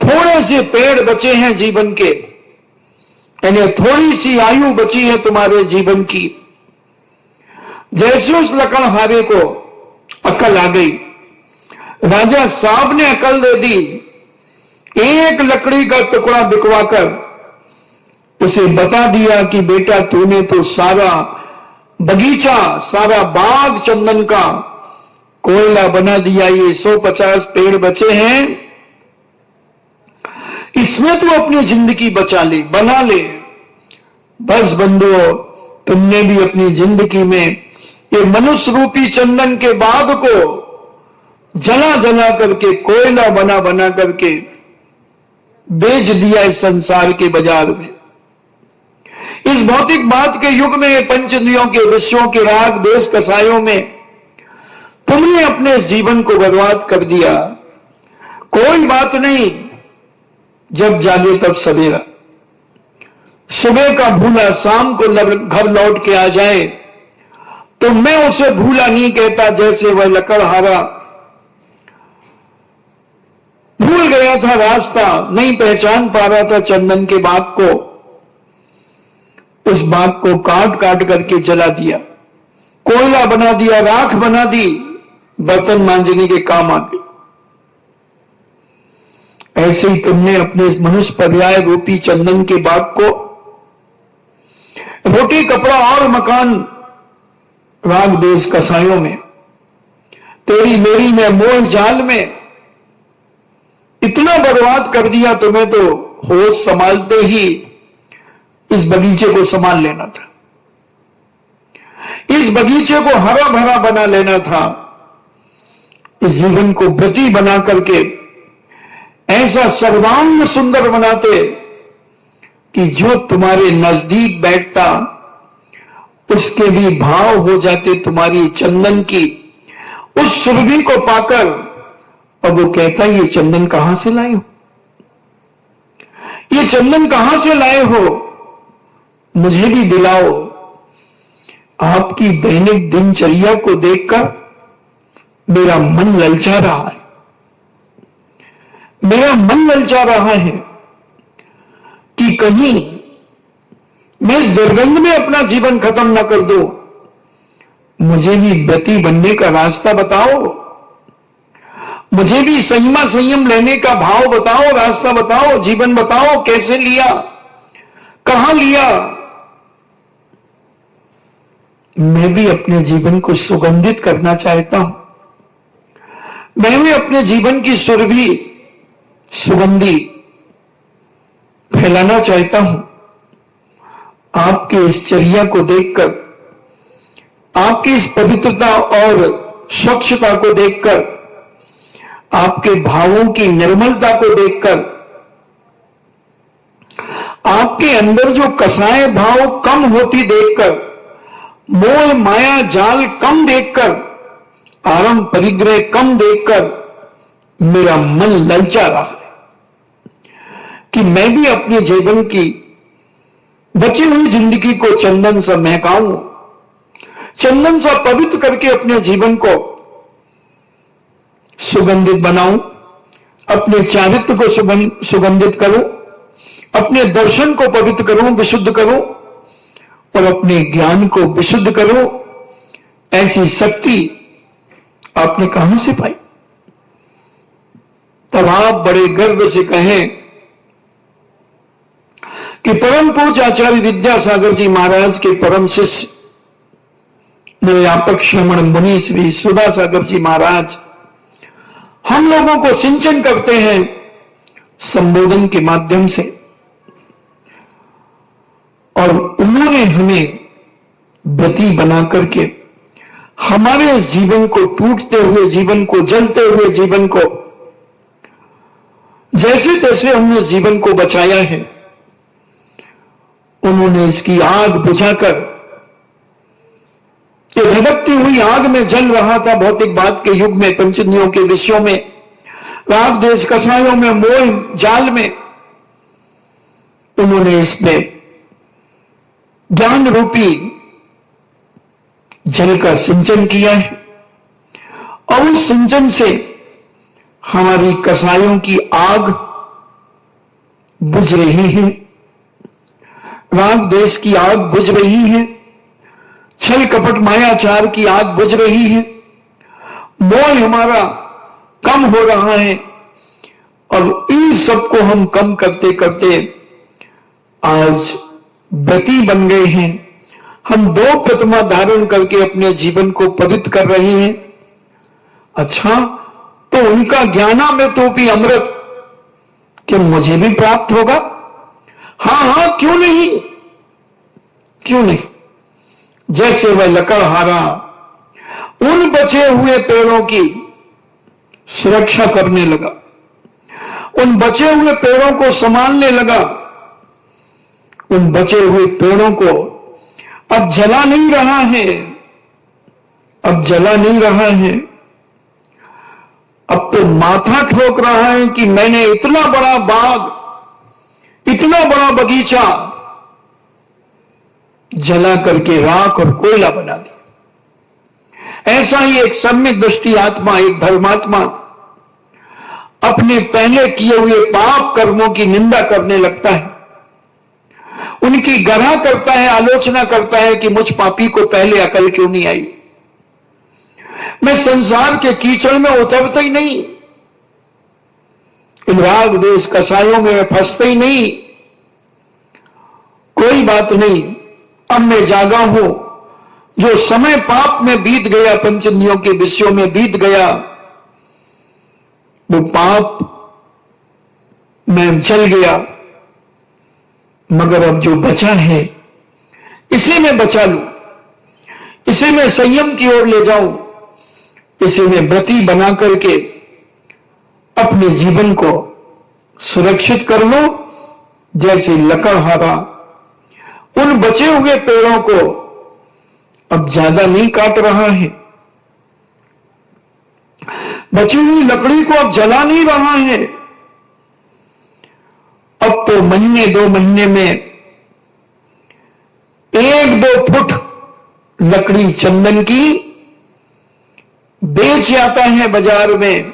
थोड़े से पेड़ बचे हैं जीवन के, यानी थोड़ी सी आयु बची है तुम्हारे जीवन की। जैसे उस लकड़हारे को अकल आ गई, राजा साहब ने अकल दे दी। एक लकड़ी का टुकड़ा बिकवाकर उसे बता दिया कि बेटा तूने तो सारा बगीचा, सारा बाग चंदन का कोयला बना दिया। ये 150 पेड़ बचे हैं, इसमें तू अपनी जिंदगी बचा ले, बना ले। बस बंधुओं, तुमने भी अपनी जिंदगी में ये मनुष्य रूपी चंदन के बाग को जला जला करके, कोयला बना बना करके बेच दिया इस संसार के बाजार में। इस भौतिक बात के युग में, पंच इंद्रियों के विषयों के राग देश कसायों में तुमने अपने जीवन को बर्बाद कर दिया। कोई बात नहीं, जब जागे तब सवेरा। सुबह का भूला शाम को घर लौट के आ जाए तो मैं उसे भूला नहीं कहता। जैसे वह लकड़हारा भूल गया था रास्ता, नहीं पहचान पा रहा था चंदन के बाग को, उस बाग को काट काट करके जला दिया, कोयला बना दिया, राख बना दी, बर्तन मांजने के काम आ गई। ऐसे ही तुमने अपने इस मनुष्य पर्याय रूपी चंदन के बाग को रोटी कपड़ा और मकान राग देश कसायों में, तेरी मेरी में, मोह जाल में इतना बर्बाद कर दिया। तुम्हें तो होश संभालते ही इस बगीचे को संभाल लेना था, इस बगीचे को हरा भरा बना लेना था, इस जीवन को व्रती बना करके ऐसा सर्वांग सुंदर बनाते कि जो तुम्हारे नजदीक बैठता उसके भी भाव हो जाते तुम्हारी चंदन की उस सुरभि को पाकर। अब वो कहता ये चंदन कहां से लाए हो, ये चंदन कहां से लाए हो, मुझे भी दिलाओ। आपकी दैनिक दिनचर्या को देखकर मेरा मन ललचा रहा है, मेरा मन ललचा रहा है कि कहीं मैं इस दुर्गंध में अपना जीवन खत्म न कर दूं। मुझे भी व्रती बनने का रास्ता बताओ, मुझे भी संयमा संयम लेने का भाव बताओ, रास्ता बताओ, जीवन बताओ, कैसे लिया, कहां लिया। मैं भी अपने जीवन को सुगंधित करना चाहता हूं, मैं भी अपने जीवन की सुरभि सुगंधी फैलाना चाहता हूं। आपके इस चर्या को देखकर, आपकी इस पवित्रता और स्वच्छता को देखकर, आपके भावों की निर्मलता को देखकर, आपके अंदर जो कसाय भाव कम होती देखकर, मोह माया जाल कम देखकर, आरंभ परिग्रह कम देखकर मेरा मन ललचा रहा है कि मैं भी अपने जीवन की बची हुई जिंदगी को चंदन सा महकाऊं, चंदन सा पवित्र करके अपने जीवन को सुगंधित बनाऊं, अपने चारित्र को सुगंधित करूं, अपने दर्शन को पवित्र करूं, विशुद्ध करूं और अपने ज्ञान को विशुद्ध करूं। ऐसी शक्ति आपने कहां से पाई? तब आप बड़े गर्व से कहें कि परम पूज्य आचार्य विद्यासागर जी महाराज के परम शिष्य निर्व्यापक श्रमण मुनि श्री सुधा सागर जी महाराज हम लोगों को सिंचन करते हैं संबोधन के माध्यम से, और उन्होंने हमें व्रती बना करके हमारे जीवन को, टूटते हुए जीवन को, जलते हुए जीवन को, जैसे तैसे हमने जीवन को बचाया है। उन्होंने इसकी आग बुझाकर, ये धधकती हुई आग में जल रहा था भौतिकवाद के युग में, पंचनियों के विषयों में, राग देश कसायों में, मोह जाल में, उन्होंने इसमें ज्ञान रूपी जल का सिंचन किया है और उस सिंचन से हमारी कसायों की आग बुझ रही है, राग देश की आग बुझ रही है, छल कपट मायाचार की आग बुझ रही है, मोह हमारा कम हो रहा है। और इन सबको हम कम करते करते आज व्रती बन गए हैं। हम दो प्रतिमा धारण करके अपने जीवन को पवित्र कर रहे हैं। अच्छा, तो उनका ज्ञानामृतोपि अमृत क्या मुझे भी प्राप्त होगा? हां हां, क्यों नहीं, क्यों नहीं। जैसे वह लकड़हारा उन बचे हुए पेड़ों की सुरक्षा करने लगा, उन बचे हुए पेड़ों को संभालने लगा, उन बचे हुए पेड़ों को अब जला नहीं रहा है, अब जला नहीं रहा है, अब तो माथा ठोक रहा है कि मैंने इतना बड़ा बाग, इतना बड़ा बगीचा जला करके राख और कोयला बना दिया। ऐसा ही एक सम्यक दृष्टि आत्मा, एक धर्मात्मा अपने पहले किए हुए पाप कर्मों की निंदा करने लगता है, उनकी गढ़ा करता है, आलोचना करता है कि मुझ पापी को पहले अकल क्यों नहीं आई, मैं संसार के कीचड़ में उतरता ही नहीं, इन राग देश कसायों में मैं फंसते ही नहीं। कोई बात नहीं, अब मैं जागा हूं। जो समय पाप में बीत गया, पंचनियों के विषयों में बीत गया, वो पाप में चल गया। मगर अब जो बचा है, इसे मैं बचा लूं, इसे मैं संयम की ओर ले जाऊं, इसे मैं व्रती बना करके अपने जीवन को सुरक्षित कर लो। जैसे लकड़हारा उन बचे हुए पेड़ों को अब ज्यादा नहीं काट रहा है, बची हुई लकड़ी को अब जला नहीं रहा है। अब तो महीने 2 महीने में 1-2 फुट लकड़ी चंदन की बेच आता है बाजार में,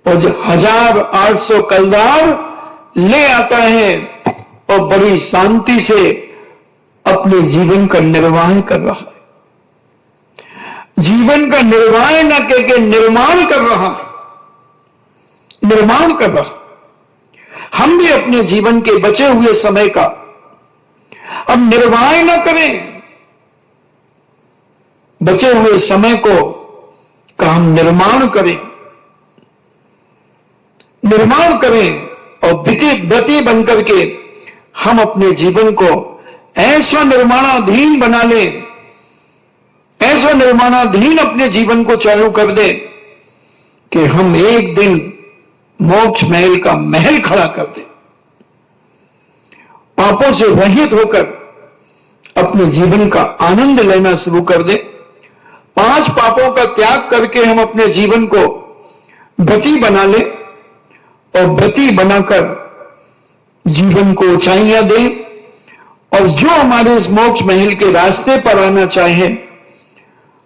और जो 1800 कलदार ले आता है और बड़ी शांति से अपने जीवन का निर्वाह कर रहा है। जीवन का निर्वाह न करके निर्माण कर रहा है, निर्माण कर रहा। हम भी अपने जीवन के बचे हुए समय का अब निर्वाह न करें, बचे हुए समय को का हम निर्माण करें, निर्माण करें और व्रती बनकर के हम अपने जीवन को ऐसा निर्माणाधीन बना लें, ऐसा निर्माणाधीन अपने जीवन को चालू कर दे कि हम एक दिन मोक्ष महल का महल खड़ा कर दे, पापों से रहित होकर अपने जीवन का आनंद लेना शुरू कर दे। 5 पापों का त्याग करके हम अपने जीवन को व्रती बना ले और व्रती बनाकर जीवन को ऊंचाइयां दे, और जो हमारे इस मोक्ष महल के रास्ते पर आना चाहे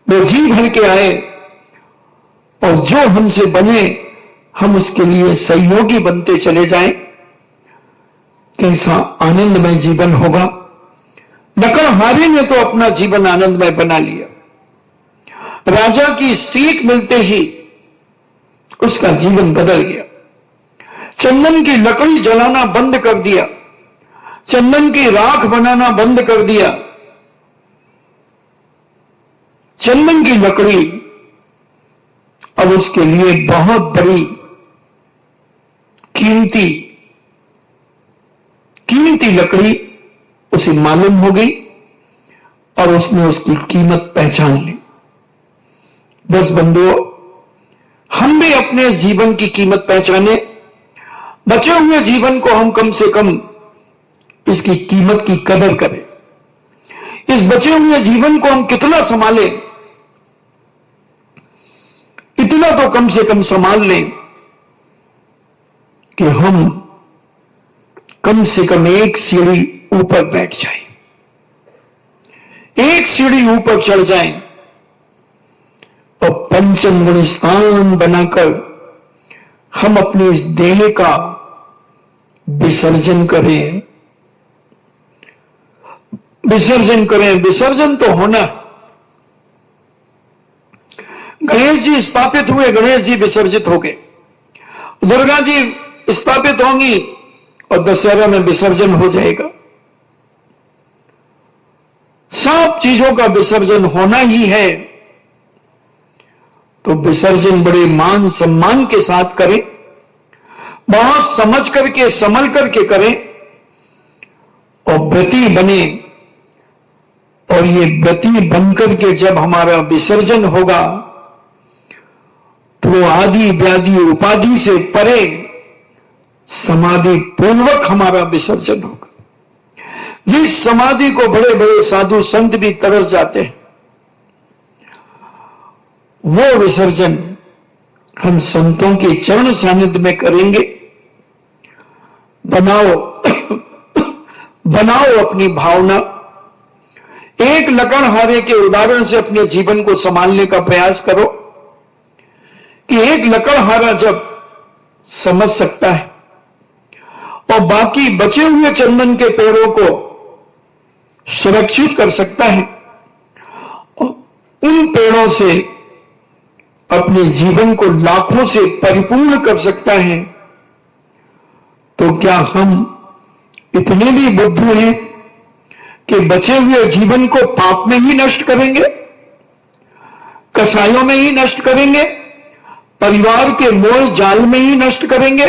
वो जी भर के आए, और जो हमसे बने हम उसके लिए सहयोगी बनते चले जाएं। कैसा आनंदमय जीवन होगा। लकड़हारे ने तो अपना जीवन आनंदमय बना लिया, राजा की सीख मिलते ही उसका जीवन बदल गया। चंदन की लकड़ी जलाना बंद कर दिया, चंदन की राख बनाना बंद कर दिया। चंदन की लकड़ी अब उसके लिए बहुत बड़ी कीमती लकड़ी उसे मालूम हो गई और उसने उसकी कीमत पहचान ली। बस बंधुओं, हम भी अपने जीवन की कीमत पहचाने, बचे हुए जीवन को हम कम से कम इसकी कीमत की कदर करें। इस बचे हुए जीवन को हम कितना संभालें, इतना तो कम से कम संभाल लें कि हम कम से कम एक सीढ़ी ऊपर बैठ जाएं, एक सीढ़ी ऊपर चढ़ जाएं और पंचम गुण स्थान बनाकर हम अपनी इस देह का विसर्जन करें। विसर्जन करें, विसर्जन तो होना। गणेश जी स्थापित हुए, गणेश जी विसर्जित हो गए। दुर्गा जी स्थापित होंगी और दशहरा में विसर्जन हो जाएगा। सब चीजों का विसर्जन होना ही है, तो विसर्जन बड़े मान सम्मान के साथ करें, बहुत समझ करके संभल करके करें और व्रती बने। और ये व्रती बनकर के जब हमारा विसर्जन होगा तो आदि व्याधि उपाधि से परे समाधि पूर्वक हमारा विसर्जन होगा। जिस समाधि को बड़े बड़े साधु संत भी तरस जाते हैं, वो विसर्जन हम संतों के चरण सानिध्य में करेंगे। बनाओ बनाओ अपनी भावना। एक लकड़हारे के उदाहरण से अपने जीवन को संभालने का प्रयास करो कि एक लकड़हारा जब समझ सकता है और बाकी बचे हुए चंदन के पेड़ों को सुरक्षित कर सकता है, उन पेड़ों से अपने जीवन को लाखों से परिपूर्ण कर सकता है, तो क्या हम इतने भी बुद्धू हैं कि बचे हुए जीवन को पाप में ही नष्ट करेंगे, कसायों में ही नष्ट करेंगे, परिवार के मोल जाल में ही नष्ट करेंगे,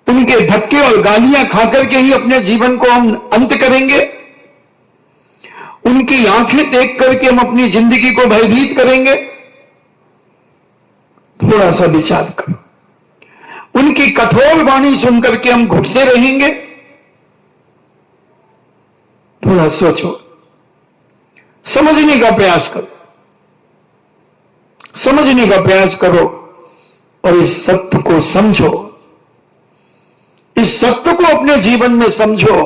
उनके धक्के और गालियां खाकर के ही अपने जीवन को हम अंत करेंगे, उनकी आंखें देख करके हम अपनी जिंदगी को भयभीत करेंगे? थोड़ा सा विचार करो। उनकी कठोर वाणी सुनकर के हम घुटते रहेंगे? थोड़ा सोचो, समझने का प्रयास करो, समझने का प्रयास करो और इस सत्य को समझो, इस सत्य को अपने जीवन में समझो।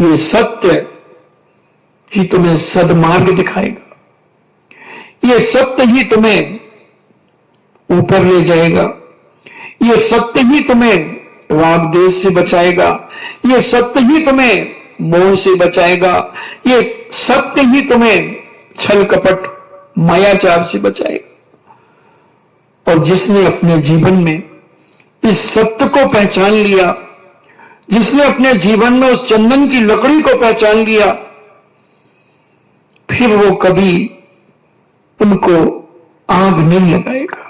ये सत्य ही तुम्हें सद्मार्ग दिखाएगा, ये सत्य ही तुम्हें ऊपर ले जाएगा, ये सत्य ही तुम्हें राग देश से बचाएगा, ये सत्य ही तुम्हें मोह से बचाएगा, ये सत्य ही तुम्हें छल कपट मायाचार से बचाएगा। और जिसने अपने जीवन में इस सत्य को पहचान लिया, जिसने अपने जीवन में उस चंदन की लकड़ी को पहचान लिया, फिर वो कभी उनको आग नहीं लगाएगा,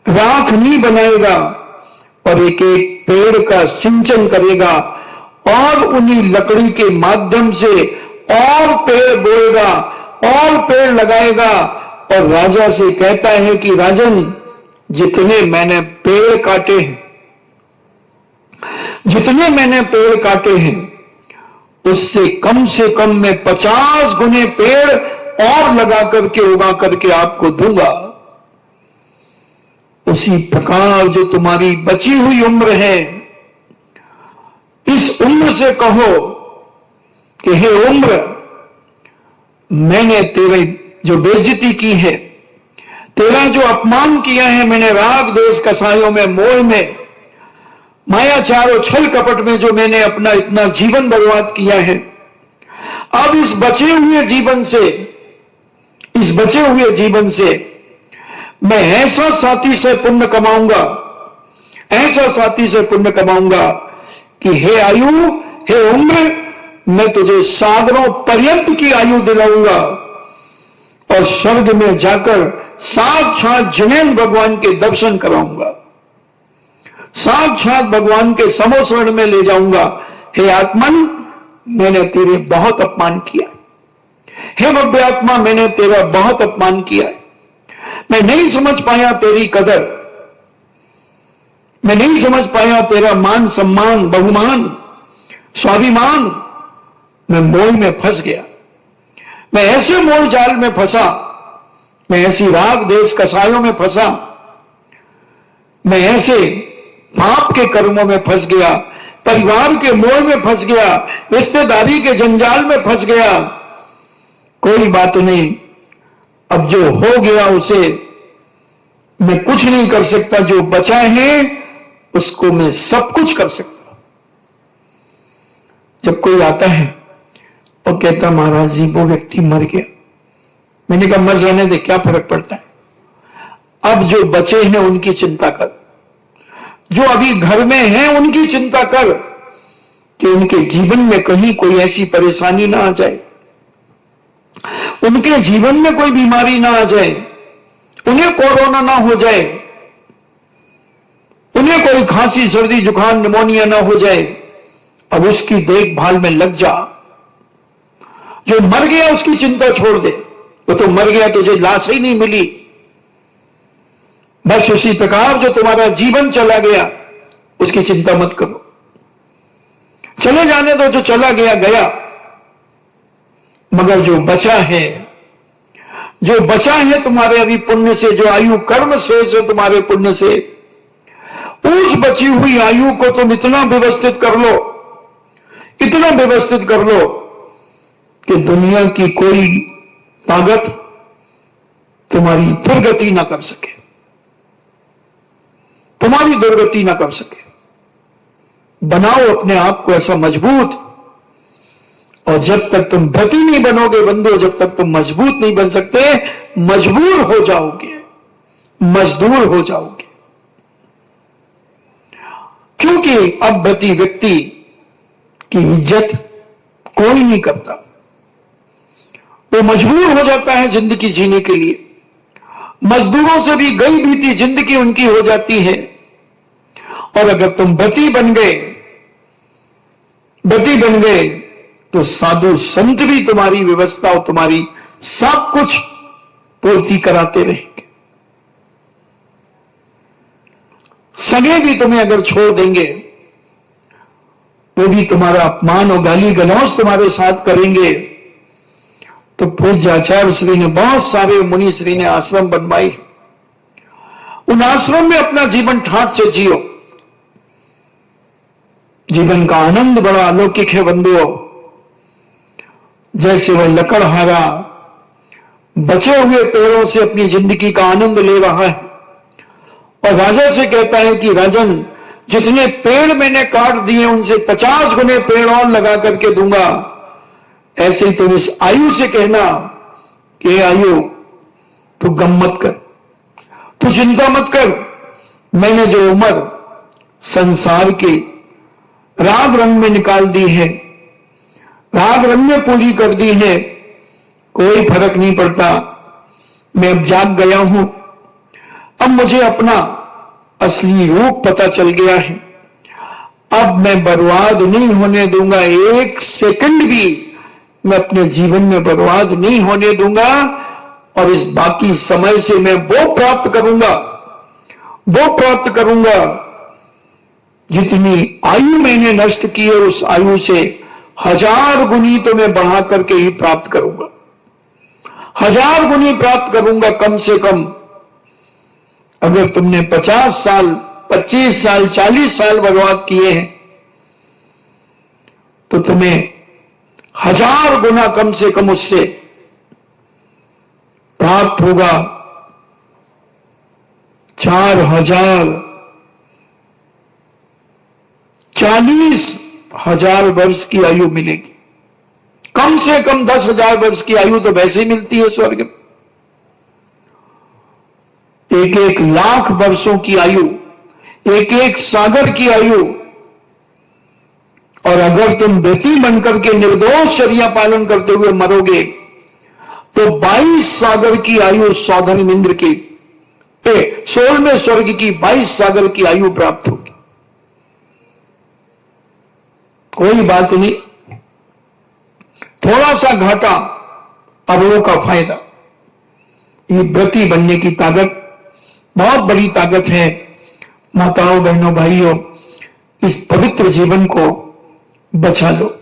राख नहीं बनाएगा और एक एक पेड़ का सिंचन करेगा और उन्हीं लकड़ी के माध्यम से और पेड़ बोएगा और पेड़ लगाएगा और राजा से कहता है कि राजन, जितने मैंने पेड़ काटे हैं, जितने मैंने पेड़ काटे हैं, उससे कम से कम मैं 50 गुने पेड़ और लगा करके उगा करके आपको दूंगा। उसी प्रकार जो तुम्हारी बची हुई उम्र है, इस उम्र से कहो कि हे उम्र, मैंने तेरे जो बेइज्जती की है, तेरा जो अपमान किया है, मैंने राग देश कसायों में, मोह में, मायाचार और छल कपट में जो मैंने अपना इतना जीवन बर्बाद किया है, अब इस बचे हुए जीवन से, इस बचे हुए जीवन से मैं ऐसा साथी से पुण्य कमाऊंगा, ऐसा साथी से पुण्य कमाऊंगा कि हे आयु, हे उम्र, मैं तुझे सागरों पर्यंत की आयु दिलाऊंगा और स्वर्ग में जाकर साक्षात जिनेन्द्र भगवान के दर्शन कराऊंगा, साक्षात भगवान के समोसरण में ले जाऊंगा। हे आत्मन, मैंने तेरे बहुत अपमान किया, हे भव्य आत्मा, मैंने तेरा बहुत अपमान किया है, मैं नहीं समझ पाया तेरी कदर, मैं नहीं समझ पाया तेरा मान सम्मान, बहुमान, स्वाभिमान। मैं मोह में फंस गया, मैं ऐसे मोह जाल में फंसा, मैं ऐसी राग देश कसायों में फंसा, मैं ऐसे पाप के कर्मों में फंस गया, परिवार के मोह में फंस गया, रिश्तेदारी के जंजाल में फंस गया। कोई बात नहीं, अब जो हो गया उसे मैं कुछ नहीं कर सकता, जो बचा है उसको मैं सब कुछ कर सकता हूं। जब कोई आता है और कहता महाराज जी वो व्यक्ति मर गया, मैंने कहा मर जाने दे, क्या फर्क पड़ता है, अब जो बचे हैं उनकी चिंता कर, जो अभी घर में हैं उनकी चिंता कर कि उनके जीवन में कहीं कोई ऐसी परेशानी ना आ जाए, उनके जीवन में कोई बीमारी ना आ जाए, उन्हें कोरोना ना हो जाए, उन्हें कोई खांसी सर्दी जुकाम निमोनिया ना हो जाए। अब उसकी देखभाल में लग जा। जो मर गया उसकी चिंता छोड़ दे, वो तो मर गया, तुझे लाश ही नहीं मिली। बस उसी प्रकार जो तुम्हारा जीवन चला गया उसकी चिंता मत करो, चले जाने दो, जो चला गया गया। मगर जो बचा है, जो बचा है तुम्हारे अभी पुण्य से, जो आयु कर्म शेष है तुम्हारे पुण्य से, उस बची हुई आयु को तुम इतना व्यवस्थित कर लो, इतना व्यवस्थित कर लो कि दुनिया की कोई ताकत तुम्हारी दुर्गति ना कर सके, तुम्हारी दुर्गति ना कर सके। बनाओ अपने आप को ऐसा मजबूत, और जब तक तुम भति नहीं बनोगे बंधु, जब तक तुम मजबूत नहीं बन सकते, मजबूर हो जाओगे, मजदूर हो जाओगे। क्योंकि अब गति व्यक्ति की इज्जत कोई नहीं करता, वो मजबूर हो जाता है जिंदगी जीने के लिए। मजदूरों से भी गई बीती जिंदगी उनकी हो जाती है। और अगर तुम बती बन गए तो साधु संत भी तुम्हारी व्यवस्था और तुम्हारी सब कुछ पूर्ति कराते रहेंगे। सगे भी तुम्हें अगर छोड़ देंगे, वो भी तुम्हारा अपमान और गाली गलौज तुम्हारे साथ करेंगे। तो पूज्य आचार्य श्री ने, बहुत सारे मुनि श्री ने आश्रम बनवाई। उन आश्रम में अपना जीवन ठाठ से जियो। जीवन का आनंद बड़ा अलौकिक है बंधुओं। जैसे वह लकड़हारा बचे हुए पेड़ों से अपनी जिंदगी का आनंद ले रहा है और राजा से कहता है कि राजन, जितने पेड़ मैंने काट दिए उनसे 50 गुने पेड़ और लगा करके दूंगा। ऐसे ही तुम इस आयु से कहना कि आयु तू गम मत कर, तू चिंता मत कर। मैंने जो उम्र संसार के राग रंग में निकाल दी है, राग रंग में पूरी कर दी है, कोई फर्क नहीं पड़ता। मैं अब जाग गया हूं, अब मुझे अपना असली रूप पता चल गया है। अब मैं बर्बाद नहीं होने दूंगा, एक सेकंड भी मैं अपने जीवन में बर्बाद नहीं होने दूंगा। और इस बाकी समय से मैं वो प्राप्त करूंगा जितनी आयु मैंने नष्ट की है, उस आयु से 1000 गुनी तो मैं बढ़ा करके ही प्राप्त करूंगा। 1000 गुनी प्राप्त करूंगा कम से कम। अगर तुमने 50 साल, 25 साल, 40 साल बर्बाद किए हैं, तो तुम्हें 1000 गुना कम से कम उससे प्राप्त होगा। 40,000 वर्ष की आयु मिलेगी। कम से कम 10,000 वर्ष की आयु तो वैसे ही मिलती है स्वर्ग में। 1-1 लाख वर्षों की आयु, 1-1 सागर की आयु। और अगर तुम व्यति बनकर के निर्दोष चर्या पालन करते हुए मरोगे तो 22 सागर की आयु सौधन इंद्र की, 16वें स्वर्ग की 22 सागर की आयु प्राप्त होगी। कोई बात नहीं, थोड़ा सा घाटा, अबलों का फायदा। ये व्रती बनने की ताकत बहुत बड़ी ताकत है। माताओं, बहनों, भाइयों, इस पवित्र जीवन को बचा लो।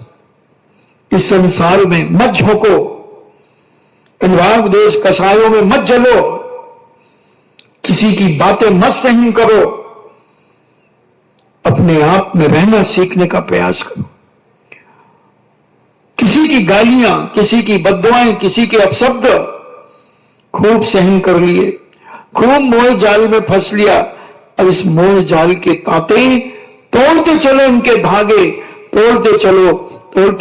इस संसार में मत झोंको, इन राग देश कसायों में मत जलो, किसी की बातें मत सहन करो। अपने आप में रहना सीखने का प्रयास करो। किसी की गालियां, किसी की बद्दुआएं, किसी के अपशब्द खूब सहन कर लिए, खूब मोह जाल में फंस लिया। अब इस मोह जाल के तांते तोड़ते चलो, इनके धागे तोड़ते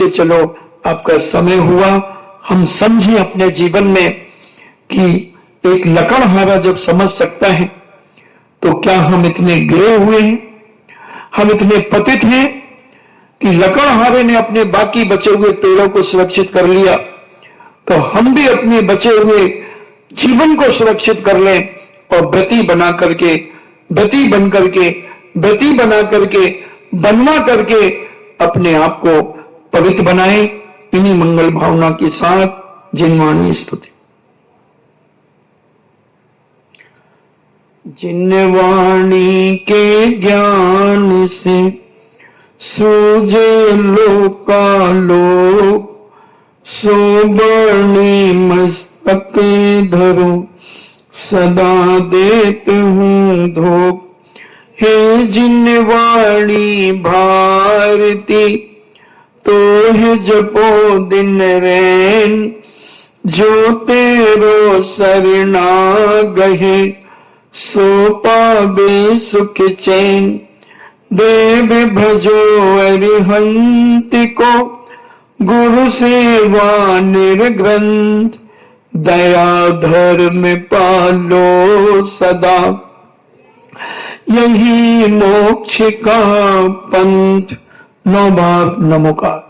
चलो। आपका समय हुआ। हम समझें अपने जीवन में कि एक लकड़हारा जब समझ सकता है तो क्या हम इतने गिरे हुए हैं, हम इतने पतित हैं कि लकड़हारे ने अपने बाकी बचे हुए पेड़ों को सुरक्षित कर लिया, तो हम भी अपने बचे हुए जीवन को सुरक्षित कर लें और व्रती बना करके बनवा करके अपने आप को पवित्र बनाए। इन्हीं मंगल भावना के साथ जिनवाणी स्तुति। जिनवाणी के ज्ञान से सूझे लोकालोक, सो बर्णी मस्तक धरो, सदा देत हूँ धोख। हे जिनवाणी भारती, तो है जपो दिन रैन, जो तेरो सरना गहे, सो पावे सुख चैन। देव भजो अरिहंत को, गुरु सेवा निर्ग्रंथ, दया धर्म पालो सदा। यही मोक्ष का पंथ। 9 बार नमोकार।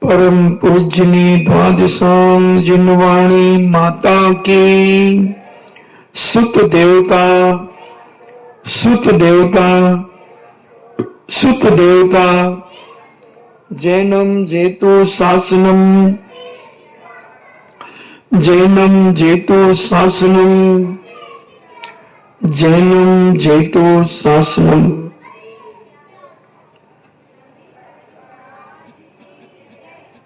परम पूजनी द्वादशांग जिनवाणी माता की सुत देवता सुत देवता सुत देवता जैनम जेतु शासनम जैनम जेतु शासनम जैनम जेतु शासनम।